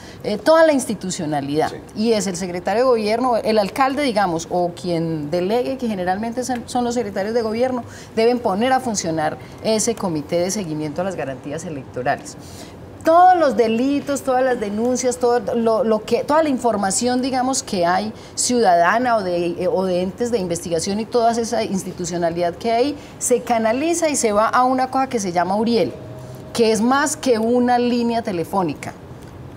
toda la institucionalidad. Sí. Y es el secretario de gobierno, el alcalde, digamos, o quien delegue, que generalmente son los secretarios de gobierno, deben poner a funcionar ese comité de seguimiento a las garantías electorales. Todos los delitos, todas las denuncias, toda la información, digamos, que hay ciudadana o de entes de investigación y toda esa institucionalidad que hay, se canaliza y se va a una cosa que se llama Uriel, que es más que una línea telefónica.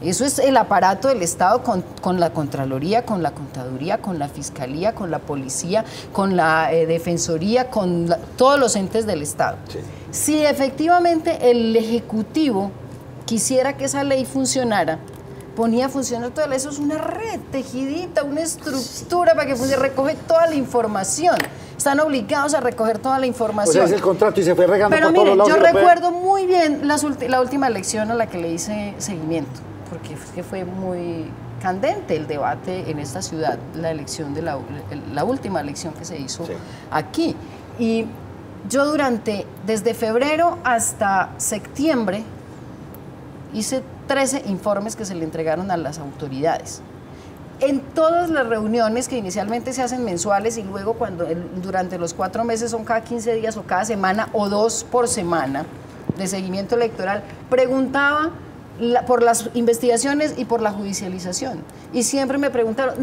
Eso es el aparato del Estado con la Contraloría, con la Contaduría, con la Fiscalía, con la Policía, con la Defensoría, con todos los entes del Estado. Sí. Si efectivamente el Ejecutivo quisiera que esa ley funcionara, ponía a funcionar todo eso, es una red tejidita, una estructura para que funcione, recoge toda la información. están obligados a recoger toda la información. O sea, es el contrato y se fue regando Pero por todos miren, lados. yo recuerdo muy bien la última elección a la que le hice seguimiento, porque fue muy candente el debate en esta ciudad, la elección de la última elección que se hizo aquí. Y yo desde febrero hasta septiembre, hice 13 informes que se le entregaron a las autoridades. En todas las reuniones que inicialmente se hacen mensuales y luego durante los 4 meses son cada 15 días o cada semana o 2 por semana de seguimiento electoral, preguntaba por las investigaciones y por la judicialización. Y siempre me preguntaron,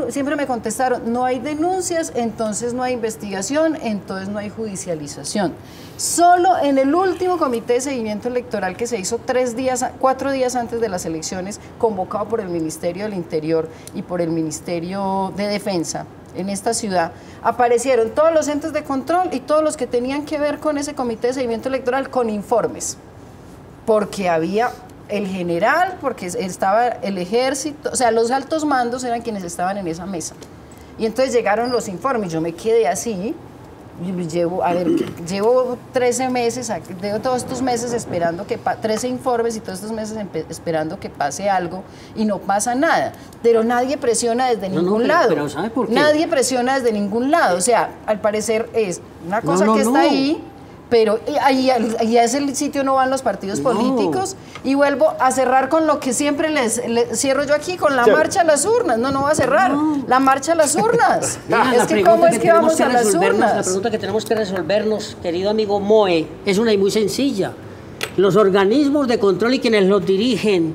siempre me contestaron, no hay denuncias, entonces no hay investigación, entonces no hay judicialización. Solo en el último comité de seguimiento electoral que se hizo 4 días antes de las elecciones, convocado por el Ministerio del Interior y por el Ministerio de Defensa en esta ciudad, aparecieron todos los entes de control y todos los que tenían que ver con ese comité de seguimiento electoral con informes, porque había el general, porque estaba el ejército, o sea, los altos mandos eran quienes estaban en esa mesa. Y entonces llegaron los informes, yo me quedé así, llevo 13 meses, todos estos meses esperando 13 informes y todos estos meses esperando que pase algo y no pasa nada. Pero nadie presiona desde ningún lado. Pero ¿sabe por qué? Nadie presiona desde ningún lado. O sea, al parecer es una cosa que está ahí, pero ahí a ese sitio no van los partidos políticos. Y vuelvo a cerrar con lo que siempre les cierro yo aquí, con la marcha a las urnas. No va a cerrar. La marcha a las urnas. Es que ¿cómo es que vamos a las urnas? La pregunta que tenemos que resolvernos, querido amigo Moe, es una y muy sencilla. ¿Los organismos de control y quienes los dirigen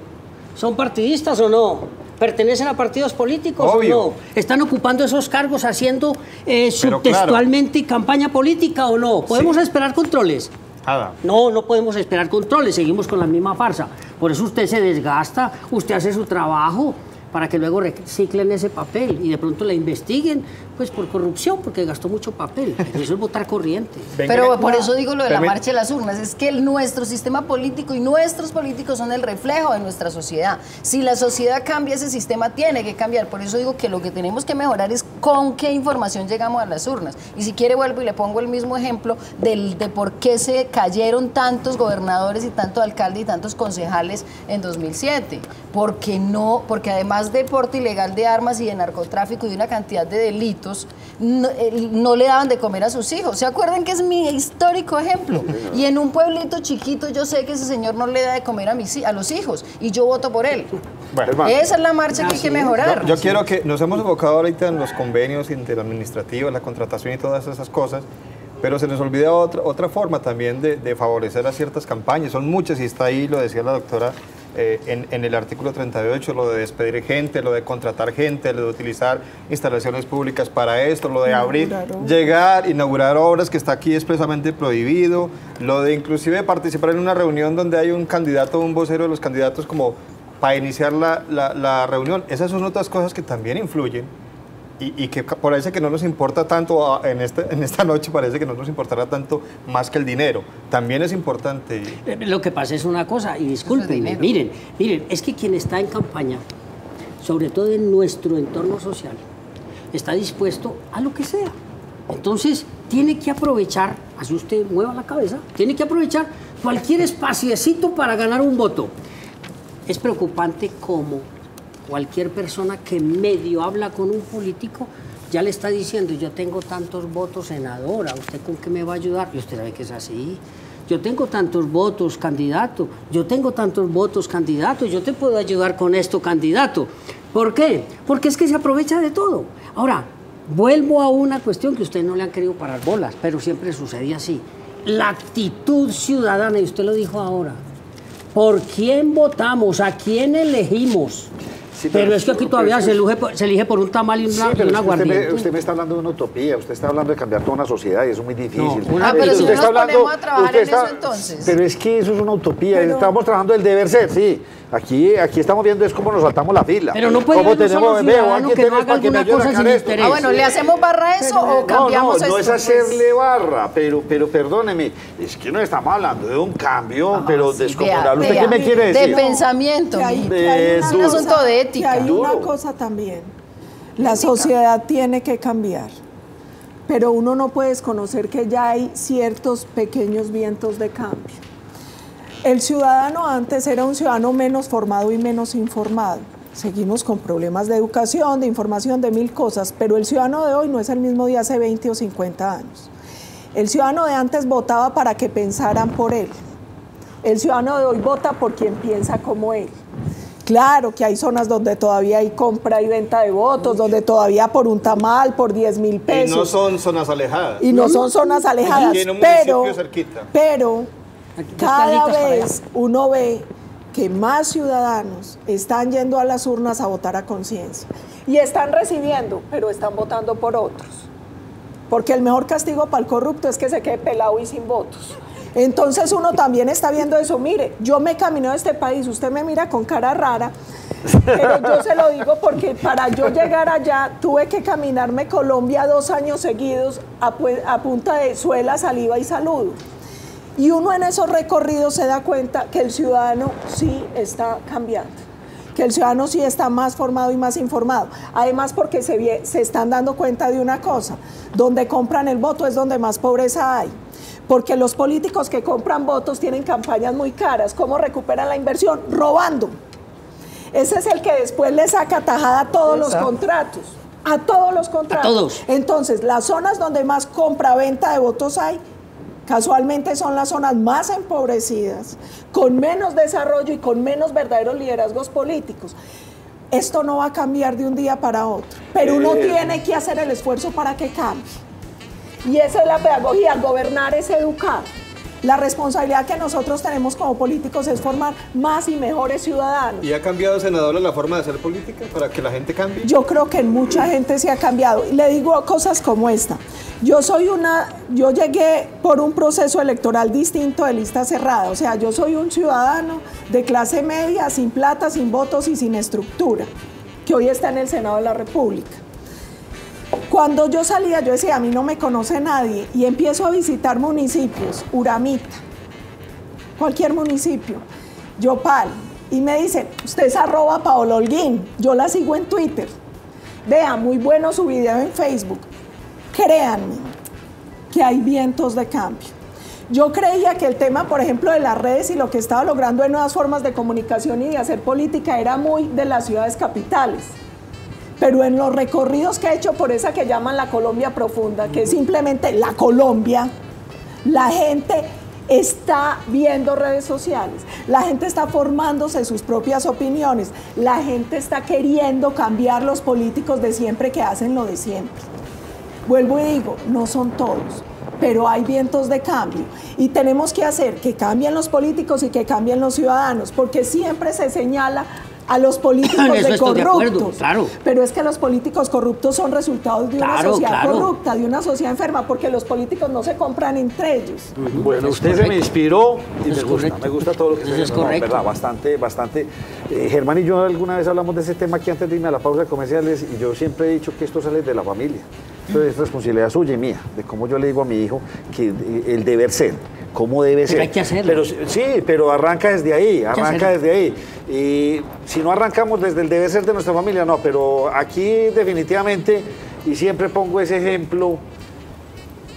son partidistas o no? ¿Pertenecen a partidos políticos o no? ¿Están ocupando esos cargos haciendo subtextualmente campaña política o no? ¿Podemos esperar controles? Nada. No podemos esperar controles, seguimos con la misma farsa. Por eso usted se desgasta, usted hace su trabajo para que luego reciclen ese papel y de pronto la investiguen, pues por corrupción, porque gastó mucho papel. Eso es votar corriente. Pero por eso digo lo de la marcha de las urnas, es que nuestro sistema político y nuestros políticos son el reflejo de nuestra sociedad. Si la sociedad cambia, ese sistema tiene que cambiar. Por eso digo que lo que tenemos que mejorar es con qué información llegamos a las urnas. Y si quiere vuelvo y le pongo el mismo ejemplo de por qué se cayeron tantos gobernadores y tantos alcaldes y tantos concejales en 2007. Porque además de porte ilegal de armas y de narcotráfico y de una cantidad de delitos, no le daban de comer a sus hijos. ¿Se acuerdan que es mi histórico ejemplo? Y en un pueblito chiquito yo sé que ese señor no le da de comer a los hijos y yo voto por él. Bueno, esa es la marcha que hay que mejorar. Yo quiero que nos hemos enfocado ahorita en los convenios interadministrativos, la contratación y todas esas cosas, pero se nos olvida otra forma también de favorecer a ciertas campañas. Son muchas y está ahí, lo decía la doctora, en el artículo 38, lo de despedir gente, lo de contratar gente, lo de utilizar instalaciones públicas para esto, lo de inaugurar obras que está aquí expresamente prohibido, lo de inclusive participar en una reunión donde hay un candidato o un vocero de los candidatos como para iniciar la reunión. Esas son otras cosas que también influyen y que parece que no nos importa tanto, en esta noche parece que no nos importará tanto más que el dinero. También es importante. Lo que pasa es una cosa, y discúlpenme, miren, es que quien está en campaña, sobre todo en nuestro entorno social, está dispuesto a lo que sea. Entonces, tiene que aprovechar, así usted mueva la cabeza, tiene que aprovechar cualquier espaciecito para ganar un voto. Es preocupante cómo cualquier persona que medio habla con un político ya le está diciendo, yo tengo tantos votos, senadora, ¿usted con qué me va a ayudar? Y usted sabe que es así. Yo tengo tantos votos, candidato. Yo tengo tantos votos, candidato. Yo te puedo ayudar con esto, candidato. ¿Por qué? Porque es que se aprovecha de todo. Ahora, vuelvo a una cuestión que ustedes no le han querido parar bolas, pero siempre sucedía así. La actitud ciudadana, y usted lo dijo ahora. ¿Por quién votamos? ¿A quién elegimos? Sí, pero es que aquí todavía se elige por un tamal y una aguardiente. Usted me está hablando de una utopía, usted está hablando de cambiar toda una sociedad y eso es muy difícil. Pero si nos ponemos a trabajar en eso entonces. Pero es que eso es una utopía, estamos trabajando el deber ser, sí. Aquí estamos viendo es cómo nos saltamos la fila. Pero no puede haber un solo ciudadano que no haga alguna cosa sin interés. Bueno, ¿le hacemos barra a eso o cambiamos esto? No es hacerle barra, pero perdóneme, es que no estamos hablando de un cambio, pero descomunal. ¿Usted qué me quiere decir? De pensamiento. Es un asunto de ética. Y hay una cosa también, la sociedad tiene que cambiar. pero uno no puede desconocer que ya hay ciertos pequeños vientos de cambio. El ciudadano antes era un ciudadano menos formado y menos informado. Seguimos con problemas de educación, de información, de mil cosas, pero el ciudadano de hoy no es el mismo de hace 20 o 50 años. El ciudadano de antes votaba para que pensaran por él. El ciudadano de hoy vota por quien piensa como él. Claro que hay zonas donde todavía hay compra y venta de votos, donde todavía por un tamal, por 10.000 pesos. Y no son zonas alejadas. Y no son zonas alejadas, pero cada vez uno ve que más ciudadanos están yendo a las urnas a votar a conciencia. Y están recibiendo, pero están votando por otros. Porque el mejor castigo para el corrupto es que se quede pelado y sin votos. Entonces uno también está viendo eso. Mire, yo me camino de este país, usted me mira con cara rara, pero yo se lo digo porque para yo llegar allá tuve que caminarme Colombia 2 años seguidos a punta de suela, saliva y saludo. Y uno en esos recorridos se da cuenta que el ciudadano sí está cambiando, que el ciudadano sí está más formado y más informado. Además porque se están dando cuenta de una cosa, donde compran el voto es donde más pobreza hay. Porque los políticos que compran votos tienen campañas muy caras. ¿Cómo recuperan la inversión? Robando. Ese es el que después le saca tajada a todos los contratos. A todos los contratos. A todos. Entonces, las zonas donde más compra-venta de votos hay, casualmente son las zonas más empobrecidas, con menos desarrollo y con menos verdaderos liderazgos políticos. Esto no va a cambiar de un día para otro, pero uno tiene que hacer el esfuerzo para que cambie. Y esa es la pedagogía, gobernar es educar. La responsabilidad que nosotros tenemos como políticos es formar más y mejores ciudadanos. ¿Y ha cambiado, senadora, la forma de hacer política para que la gente cambie? Yo creo que en mucha gente se ha cambiado. Y le digo cosas como esta. Yo llegué por un proceso electoral distinto de lista cerrada. O sea, yo soy un ciudadano de clase media, sin plata, sin votos y sin estructura, que hoy está en el Senado de la República. Cuando yo salía, yo decía, a mí no me conoce nadie, y empiezo a visitar municipios, Uramita, cualquier municipio, Yopal, y me dicen, usted es @PaolaHolguín, yo la sigo en Twitter, vea, muy bueno su video en Facebook, créanme que hay vientos de cambio. Yo creía que el tema, por ejemplo, de las redes y lo que estaba logrando en nuevas formas de comunicación y de hacer política era muy de las ciudades capitales. Pero en los recorridos que he hecho por esa que llaman la Colombia profunda, que es simplemente la Colombia, la gente está viendo redes sociales, la gente está formándose sus propias opiniones, la gente está queriendo cambiar los políticos de siempre que hacen lo de siempre. Vuelvo y digo, no son todos, pero hay vientos de cambio y tenemos que hacer que cambien los políticos y que cambien los ciudadanos, porque siempre se señala a los políticos de corruptos, claro. Pero es que los políticos corruptos son resultados de una sociedad corrupta, de una sociedad enferma, porque los políticos no se compran entre ellos. Bueno, usted se me inspiró y me gusta todo lo que usted dice. ¿Verdad? Bastante. Germán y yo alguna vez hablamos de ese tema aquí antes de irme a la pausa de comerciales, y yo siempre he dicho que esto sale de la familia. Esto es responsabilidad suya y mía, de cómo yo le digo a mi hijo que el deber ser, cómo debe ser. Pero hay que hacerlo. Sí, pero arranca desde ahí, Y si no arrancamos desde el deber ser de nuestra familia, no, pero aquí definitivamente, y siempre pongo ese ejemplo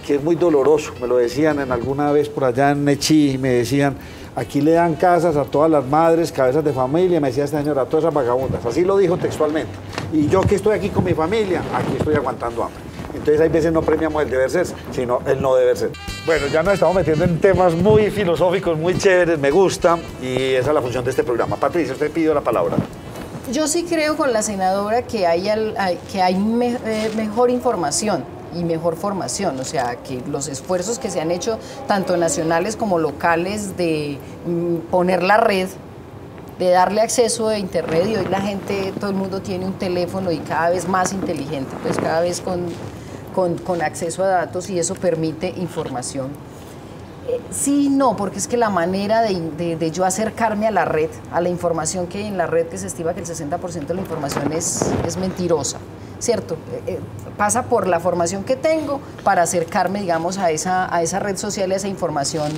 que es muy doloroso, me lo decían alguna vez por allá en Nechí, me decían, aquí le dan casas a todas las madres, cabezas de familia, me decía esta señora, a todas esas vagabundas, así lo dijo textualmente. Y yo que estoy aquí con mi familia, aquí estoy aguantando hambre. Entonces hay veces no premiamos el deber ser, sino el no deber ser. Bueno, ya nos estamos metiendo en temas muy filosóficos, muy chéveres, me gusta, y esa es la función de este programa. Patricia, usted pidió la palabra. Yo sí creo con la senadora que hay mejor información y mejor formación, o sea, que los esfuerzos que se han hecho, tanto nacionales como locales, de poner la red, de darle acceso a internet, y hoy la gente, todo el mundo tiene un teléfono y cada vez más inteligente, pues cada vez con acceso a datos, y eso permite información. Sí, no, porque es que la manera de yo acercarme a la red, a la información que hay en la red, que se estima que el 60% de la información es mentirosa, ¿cierto? Pasa por la formación que tengo para acercarme, digamos, a esa red social, a esa información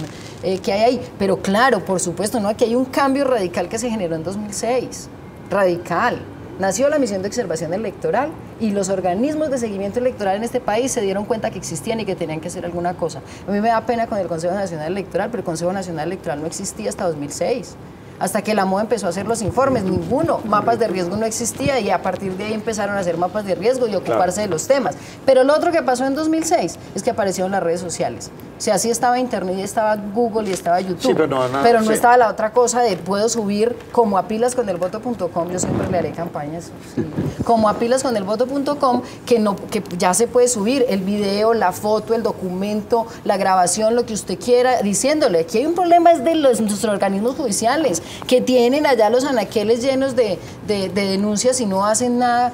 que hay ahí. Pero claro, por supuesto, ¿no? Aquí hay un cambio radical que se generó en 2006, radical. Nació la Misión de Observación Electoral y los organismos de seguimiento electoral en este país se dieron cuenta que existían y que tenían que hacer alguna cosa. A mí me da pena con el Consejo Nacional Electoral, pero el Consejo Nacional Electoral no existía hasta 2006. Hasta que la MOE empezó a hacer los informes, ninguno, mapas de riesgo no existía y a partir de ahí empezaron a hacer mapas de riesgo y ocuparse de los temas. Pero lo otro que pasó en 2006 es que aparecieron las redes sociales. O sea, sí estaba Internet y estaba Google y estaba YouTube, sí, pero no estaba la otra cosa de puedo subir como a pilasconelvoto.com, yo siempre le haré campañas, sí, como a pilasconelvoto.com, que ya se puede subir el video, la foto, el documento, la grabación, lo que usted quiera, diciéndole, aquí hay un problema es de nuestros organismos judiciales, que tienen allá los anaqueles llenos de denuncias y no hacen nada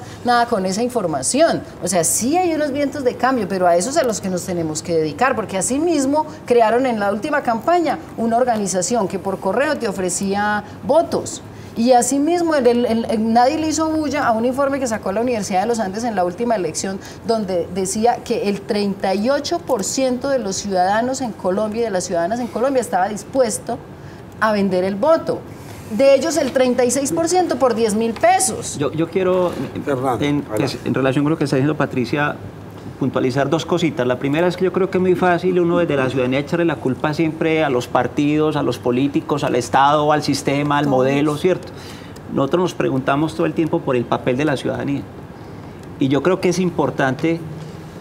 con esa información. O sea, sí hay unos vientos de cambio, pero a esos es a los que nos tenemos que dedicar, porque así mismo crearon en la última campaña una organización que por correo te ofrecía votos. Y asimismo, nadie le hizo bulla a un informe que sacó la Universidad de los Andes en la última elección, donde decía que el 38% de los ciudadanos en Colombia y de las ciudadanas en Colombia estaba dispuesto a vender el voto. De ellos el 36% por 10.000 pesos. Yo quiero, en relación con lo que está diciendo Patricia, puntualizar dos cositas. La primera es que yo creo que es muy fácil uno desde la ciudadanía echarle la culpa siempre a los partidos, a los políticos, al Estado, al sistema, al modelo, ¿cierto? Nosotros nos preguntamos todo el tiempo por el papel de la ciudadanía. Y yo creo que es importante,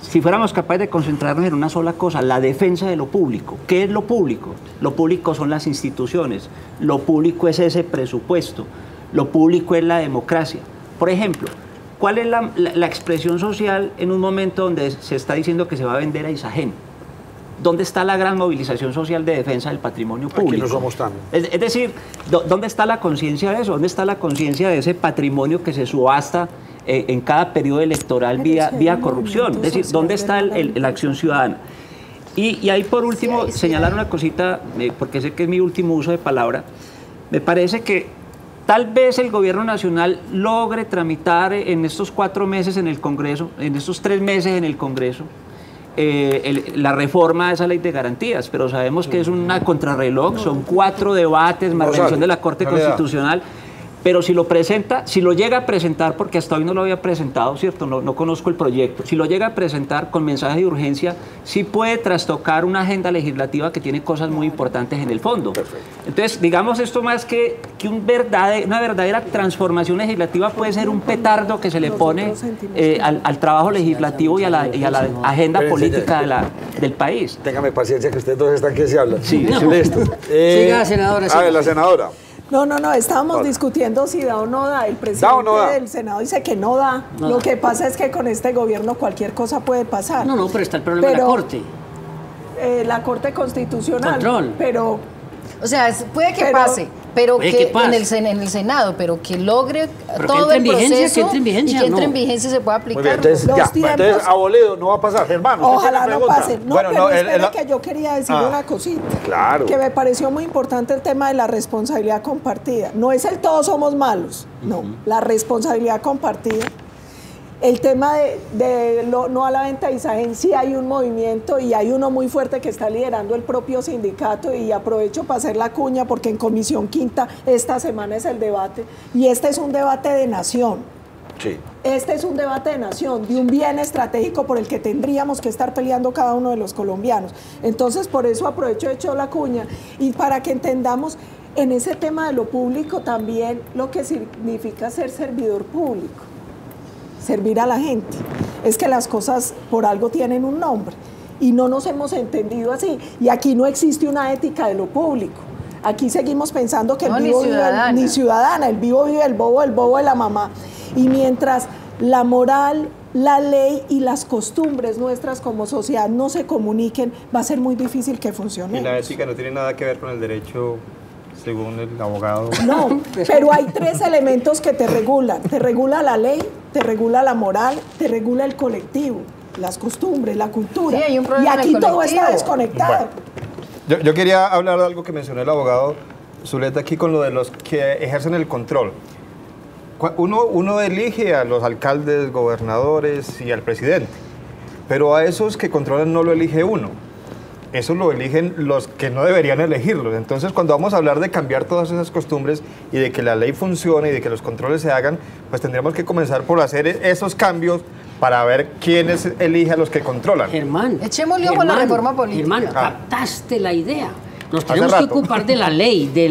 si fuéramos capaces de concentrarnos en una sola cosa, la defensa de lo público. ¿Qué es lo público? Lo público son las instituciones, lo público es ese presupuesto, lo público es la democracia. Por ejemplo, ¿cuál es la expresión social en un momento donde se está diciendo que se va a vender a Isagen? ¿Dónde está la gran movilización social de defensa del patrimonio público? Aquí no somos tan... Es decir, ¿dónde está la conciencia de eso? ¿Dónde está la conciencia de ese patrimonio que se subasta en cada periodo electoral vía corrupción? Es decir, ¿dónde está la acción ciudadana? Y ahí por último, señalar una cosita, porque sé que es mi último uso de palabra. Me parece que tal vez el gobierno nacional logre tramitar en estos 4 meses en el Congreso, en estos 3 meses en el Congreso, la reforma de esa ley de garantías, pero sabemos que es una contrarreloj, son 4 debates, más revisión de la Corte Constitucional. Pero si lo presenta, si lo llega a presentar, porque hasta hoy no lo había presentado, ¿cierto? No conozco el proyecto. Si lo llega a presentar con mensaje de urgencia, sí puede trastocar una agenda legislativa que tiene cosas muy importantes en el fondo. Perfecto. Entonces, digamos, esto más que una verdadera transformación legislativa puede ser un petardo que se le pone al trabajo legislativo y a la agenda política del país. Téngame paciencia que ustedes dos están que se hablan. Sí, listo. Siga, senadora. A ver, la senadora. No, estábamos discutiendo si da o no da. El presidente del Senado dice que no da. Lo que pasa es que con este gobierno cualquier cosa puede pasar. No, pero está el problema de la Corte. La Corte Constitucional. Control. Pero... O sea, puede que pase, pero que en el Senado, pero que logre todo el proceso que entre en vigencia, y que entre en vigencia y se pueda aplicar. Muy bien, entonces abolido, no va a pasar, hermano. Ojalá no pase. No, pero espera que yo quería decir una cosita. Claro. Que me pareció muy importante el tema de la responsabilidad compartida. No es el todos somos malos, no. La responsabilidad compartida. El tema de no a la venta de Isagen, sí hay un movimiento y hay uno muy fuerte que está liderando el propio sindicato, y aprovecho para hacer la cuña porque en Comisión Quinta esta semana es el debate, y este es un debate de nación. Sí. Este es un debate de nación, de un bien estratégico por el que tendríamos que estar peleando cada uno de los colombianos. Entonces, por eso aprovecho de hecho la cuña, y para que entendamos en ese tema de lo público también lo que significa ser servidor público. Servir a la gente. Es que las cosas por algo tienen un nombre y no nos hemos entendido así. Y aquí no existe una ética de lo público. Aquí seguimos pensando que el vivo vive ni ciudadana, el vivo vive el bobo de la mamá. Y mientras la moral, la ley y las costumbres nuestras como sociedad no se comuniquen, va a ser muy difícil que funcione. Y la ética no tiene nada que ver con el derecho, según el abogado. No, pero hay 3 elementos que te regulan. Te regula la ley, te regula la moral, te regula el colectivo, las costumbres, la cultura. Sí, hay un problema y aquí todo está desconectado. Bueno, yo quería hablar de algo que mencionó el abogado Zuleta aquí con lo de los que ejercen el control. Uno elige a los alcaldes, gobernadores y al presidente, pero a esos que controlan no lo elige uno. eso lo eligen los que no deberían elegirlo. Entonces, cuando vamos a hablar de cambiar todas esas costumbres y de que la ley funcione y de que los controles se hagan, pues tendríamos que comenzar por hacer esos cambios para ver quiénes elige a los que controlan. Germán, echémosle ojo a la reforma política. Germán, captaste la idea. Nos tenemos que ocupar de la ley de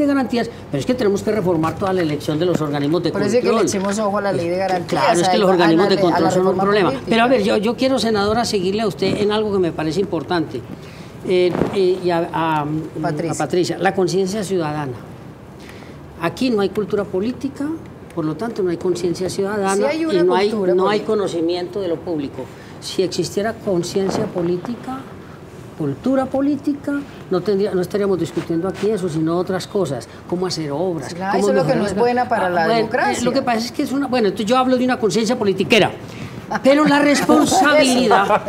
garantías, pero es que tenemos que reformar toda la elección de los organismos de control. Por eso es que le echemos ojo a la ley de garantías. Claro, es que los organismos de control son un problema. política. Pero a ver, yo quiero, senadora, seguirle a usted en algo que me parece importante. Y a Patricia, la conciencia ciudadana. Aquí no hay cultura política, por lo tanto no hay conciencia ciudadana, Sí hay una y no cultura hay política. conocimiento de lo público. Si existiera conciencia política, cultura política, no estaríamos discutiendo aquí eso, sino otras cosas, cómo hacer obras. Claro, cómo eso es lo que mejorar no es buena para la democracia. Lo que pasa es que es una... Bueno, entonces yo hablo de una conciencia politiquera, pero la responsabilidad,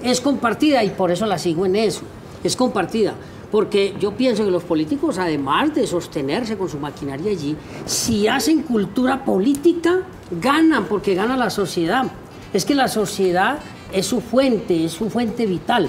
es compartida y por eso la sigo en eso, es compartida. Porque yo pienso que los políticos, además de sostenerse con su maquinaria allí, si hacen cultura política, ganan, porque gana la sociedad. Es que la sociedad es su fuente vital.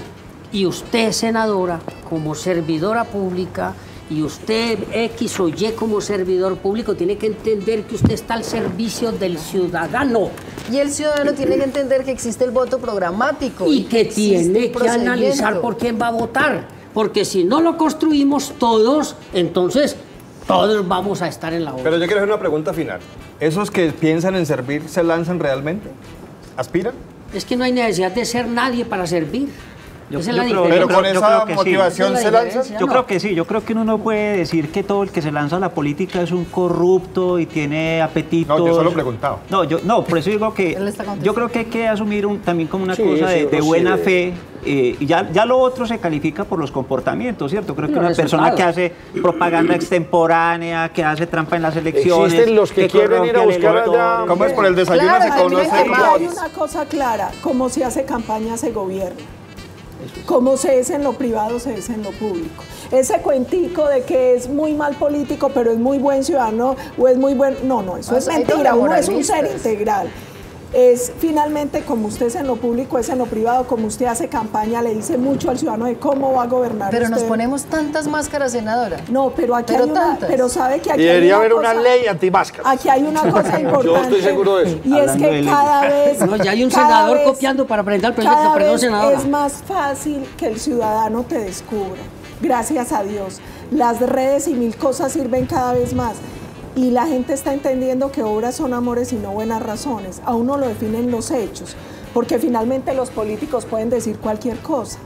Y usted, senadora, como servidora pública, y usted, X o Y, como servidor público, tiene que entender que usted está al servicio del ciudadano. Y el ciudadano tiene que entender que existe el voto programático. Y que existe tiene un que analizar procedimiento. por quién va a votar. Porque si no lo construimos todos, entonces todos vamos a estar en la obra. Pero yo quiero hacer una pregunta final. ¿Esos que piensan en servir se lanzan realmente? ¿Aspiran? Es que no hay necesidad de ser nadie para servir. Esa es la creo- diferencia. Pero con yo esa creo que sí. motivación Esa es se la lanzan. diferencia. Yo No. creo que sí, yo creo que uno no puede decir que todo el que se lanza a la política es un corrupto y tiene apetitos. No, yo solo preguntaba. No, por eso digo que Él está contestando. yo creo que hay que asumir también como una Sí, cosa sí, de uno buena sí fe. Y ya lo otro se califica por los comportamientos, ¿cierto? Creo que Los una persona resultados. que hace propaganda extemporánea, que hace trampa en las elecciones, Existen los que quieren corrompe ir a al buscar elector. allá. ¿Cómo es por el desayuno? Claro, Se a mí me conoce. quema. Hay una cosa clara, como se hace campaña se gobierna. Como se es en lo privado, se es en lo público. Ese cuentico de que es muy mal político, pero es muy buen ciudadano o es muy buen... No, eso Pues es hay mentira, doble uno es un ser moralistas. integral. Es finalmente como usted es en lo público, es en lo privado, como usted hace campaña, le dice mucho al ciudadano de cómo va a gobernar Pero nos usted. ponemos tantas máscaras, senadora. No, pero aquí Pero hay una... tantas. Pero sabe que aquí Y debería hay haber una cosa- ley antimáscara. Aquí hay una cosa importante. Yo estoy seguro de eso. Y es Hablando de que leyes. cada vez... No, ya hay un cada senador vez- copiando para presentar el proyecto. cada Perdón, vez senadora. es más fácil que el ciudadano te descubra. Gracias a Dios. Las redes y mil cosas sirven cada vez más. Y la gente está entendiendo que obras son amores y no buenas razones. A uno lo definen los hechos. Porque finalmente los políticos pueden decir cualquier cosa.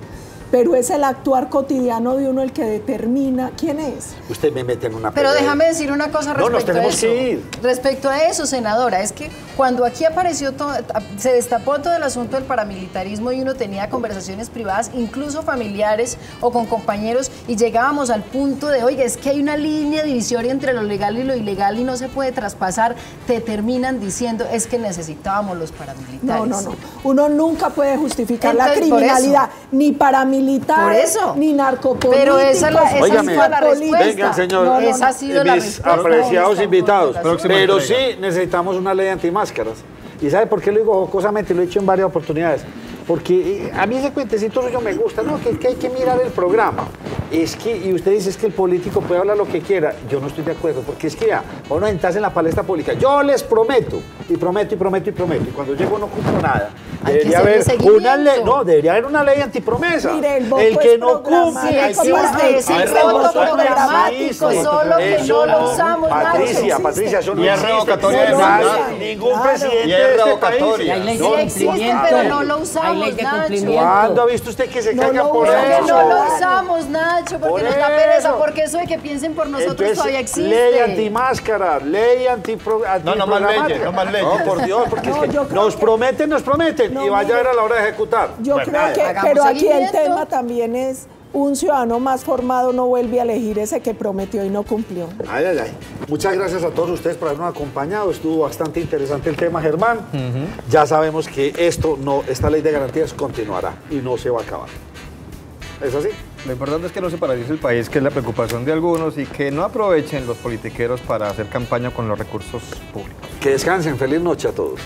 Pero es el actuar cotidiano de uno el que determina quién es. Usted me mete en una Pero pelea. déjame decir una cosa No, nos respecto a tenemos eso. que ir. Respecto a eso, senadora, es que cuando aquí apareció todo, se destapó todo el asunto del paramilitarismo y uno tenía conversaciones privadas, incluso familiares o con compañeros, y llegábamos al punto de, oiga, es que hay una línea divisoria entre lo legal y lo ilegal y no se puede traspasar, te terminan diciendo, es que necesitábamos los paramilitares. No. Uno nunca puede justificar la Entonces, por criminalidad, ni paramilitar, Por eso. ni narcopolíticos. Pero esa ni ha sido Óigame, la respuesta. vengan, señor, Esa ha sido la mis respuesta. apreciados Esta invitados, confrontación. pero sí necesitamos una ley antimáscaras. ¿Y sabe por qué lo digo jocosamente? Lo he dicho en varias oportunidades. Porque a mí ese cuentecito suyo me gusta, ¿no? Que hay que mirar el programa. Es que, y usted dice, es que el político puede hablar lo que quiera. Yo no estoy de acuerdo, porque es que ya, uno sentarse en la palestra pública. Yo les prometo, y prometo, y prometo, y prometo. Y cuando llego no cumplo nada. Hay que Debería hacerle haber seguimiento. una ley, no, debería haber una ley antipromesa. Mire, el voto que es no programático. cumple, hay que Sí, bajar. existe A ver, el voto Rosa, programático, existe. solo que Eso no lo usamos, Patricia, Nacho. Patricia, eso no Y es existe. revocatoria No, de nadie, mandato. ningún Claro. presidente Y es de este revocatoria. país. Y hay ley Sí de existe, cumplimiento. pero no lo usamos, Hay ley de Nacho. cumplimiento. ¿Cuándo ha visto usted que se No caiga lo por usamos. Porque eso? no lo usamos, Nacho, porque Por nos da eso. pereza, porque eso de que piensen por nosotros Entonces, todavía existe. ley antimáscara, ley antiprogramática. No más leyes, no más leyes. No, por Dios, porque No, es que yo creo nos que- prometen, No, y vaya a mire. ver a la hora de ejecutar. Yo Pues creo nada. que, Hagamos pero aquí el seguimiento. tema también es un ciudadano más formado no vuelve a elegir ese que prometió y no cumplió. Ay. Muchas gracias a todos ustedes por habernos acompañado. Estuvo bastante interesante el tema, Germán. Ya sabemos que esta ley de garantías continuará y no se va a acabar. ¿Es así? Lo importante es que no se paralice el país, que es la preocupación de algunos, y que no aprovechen los politiqueros para hacer campaña con los recursos públicos. Que descansen. Feliz noche a todos.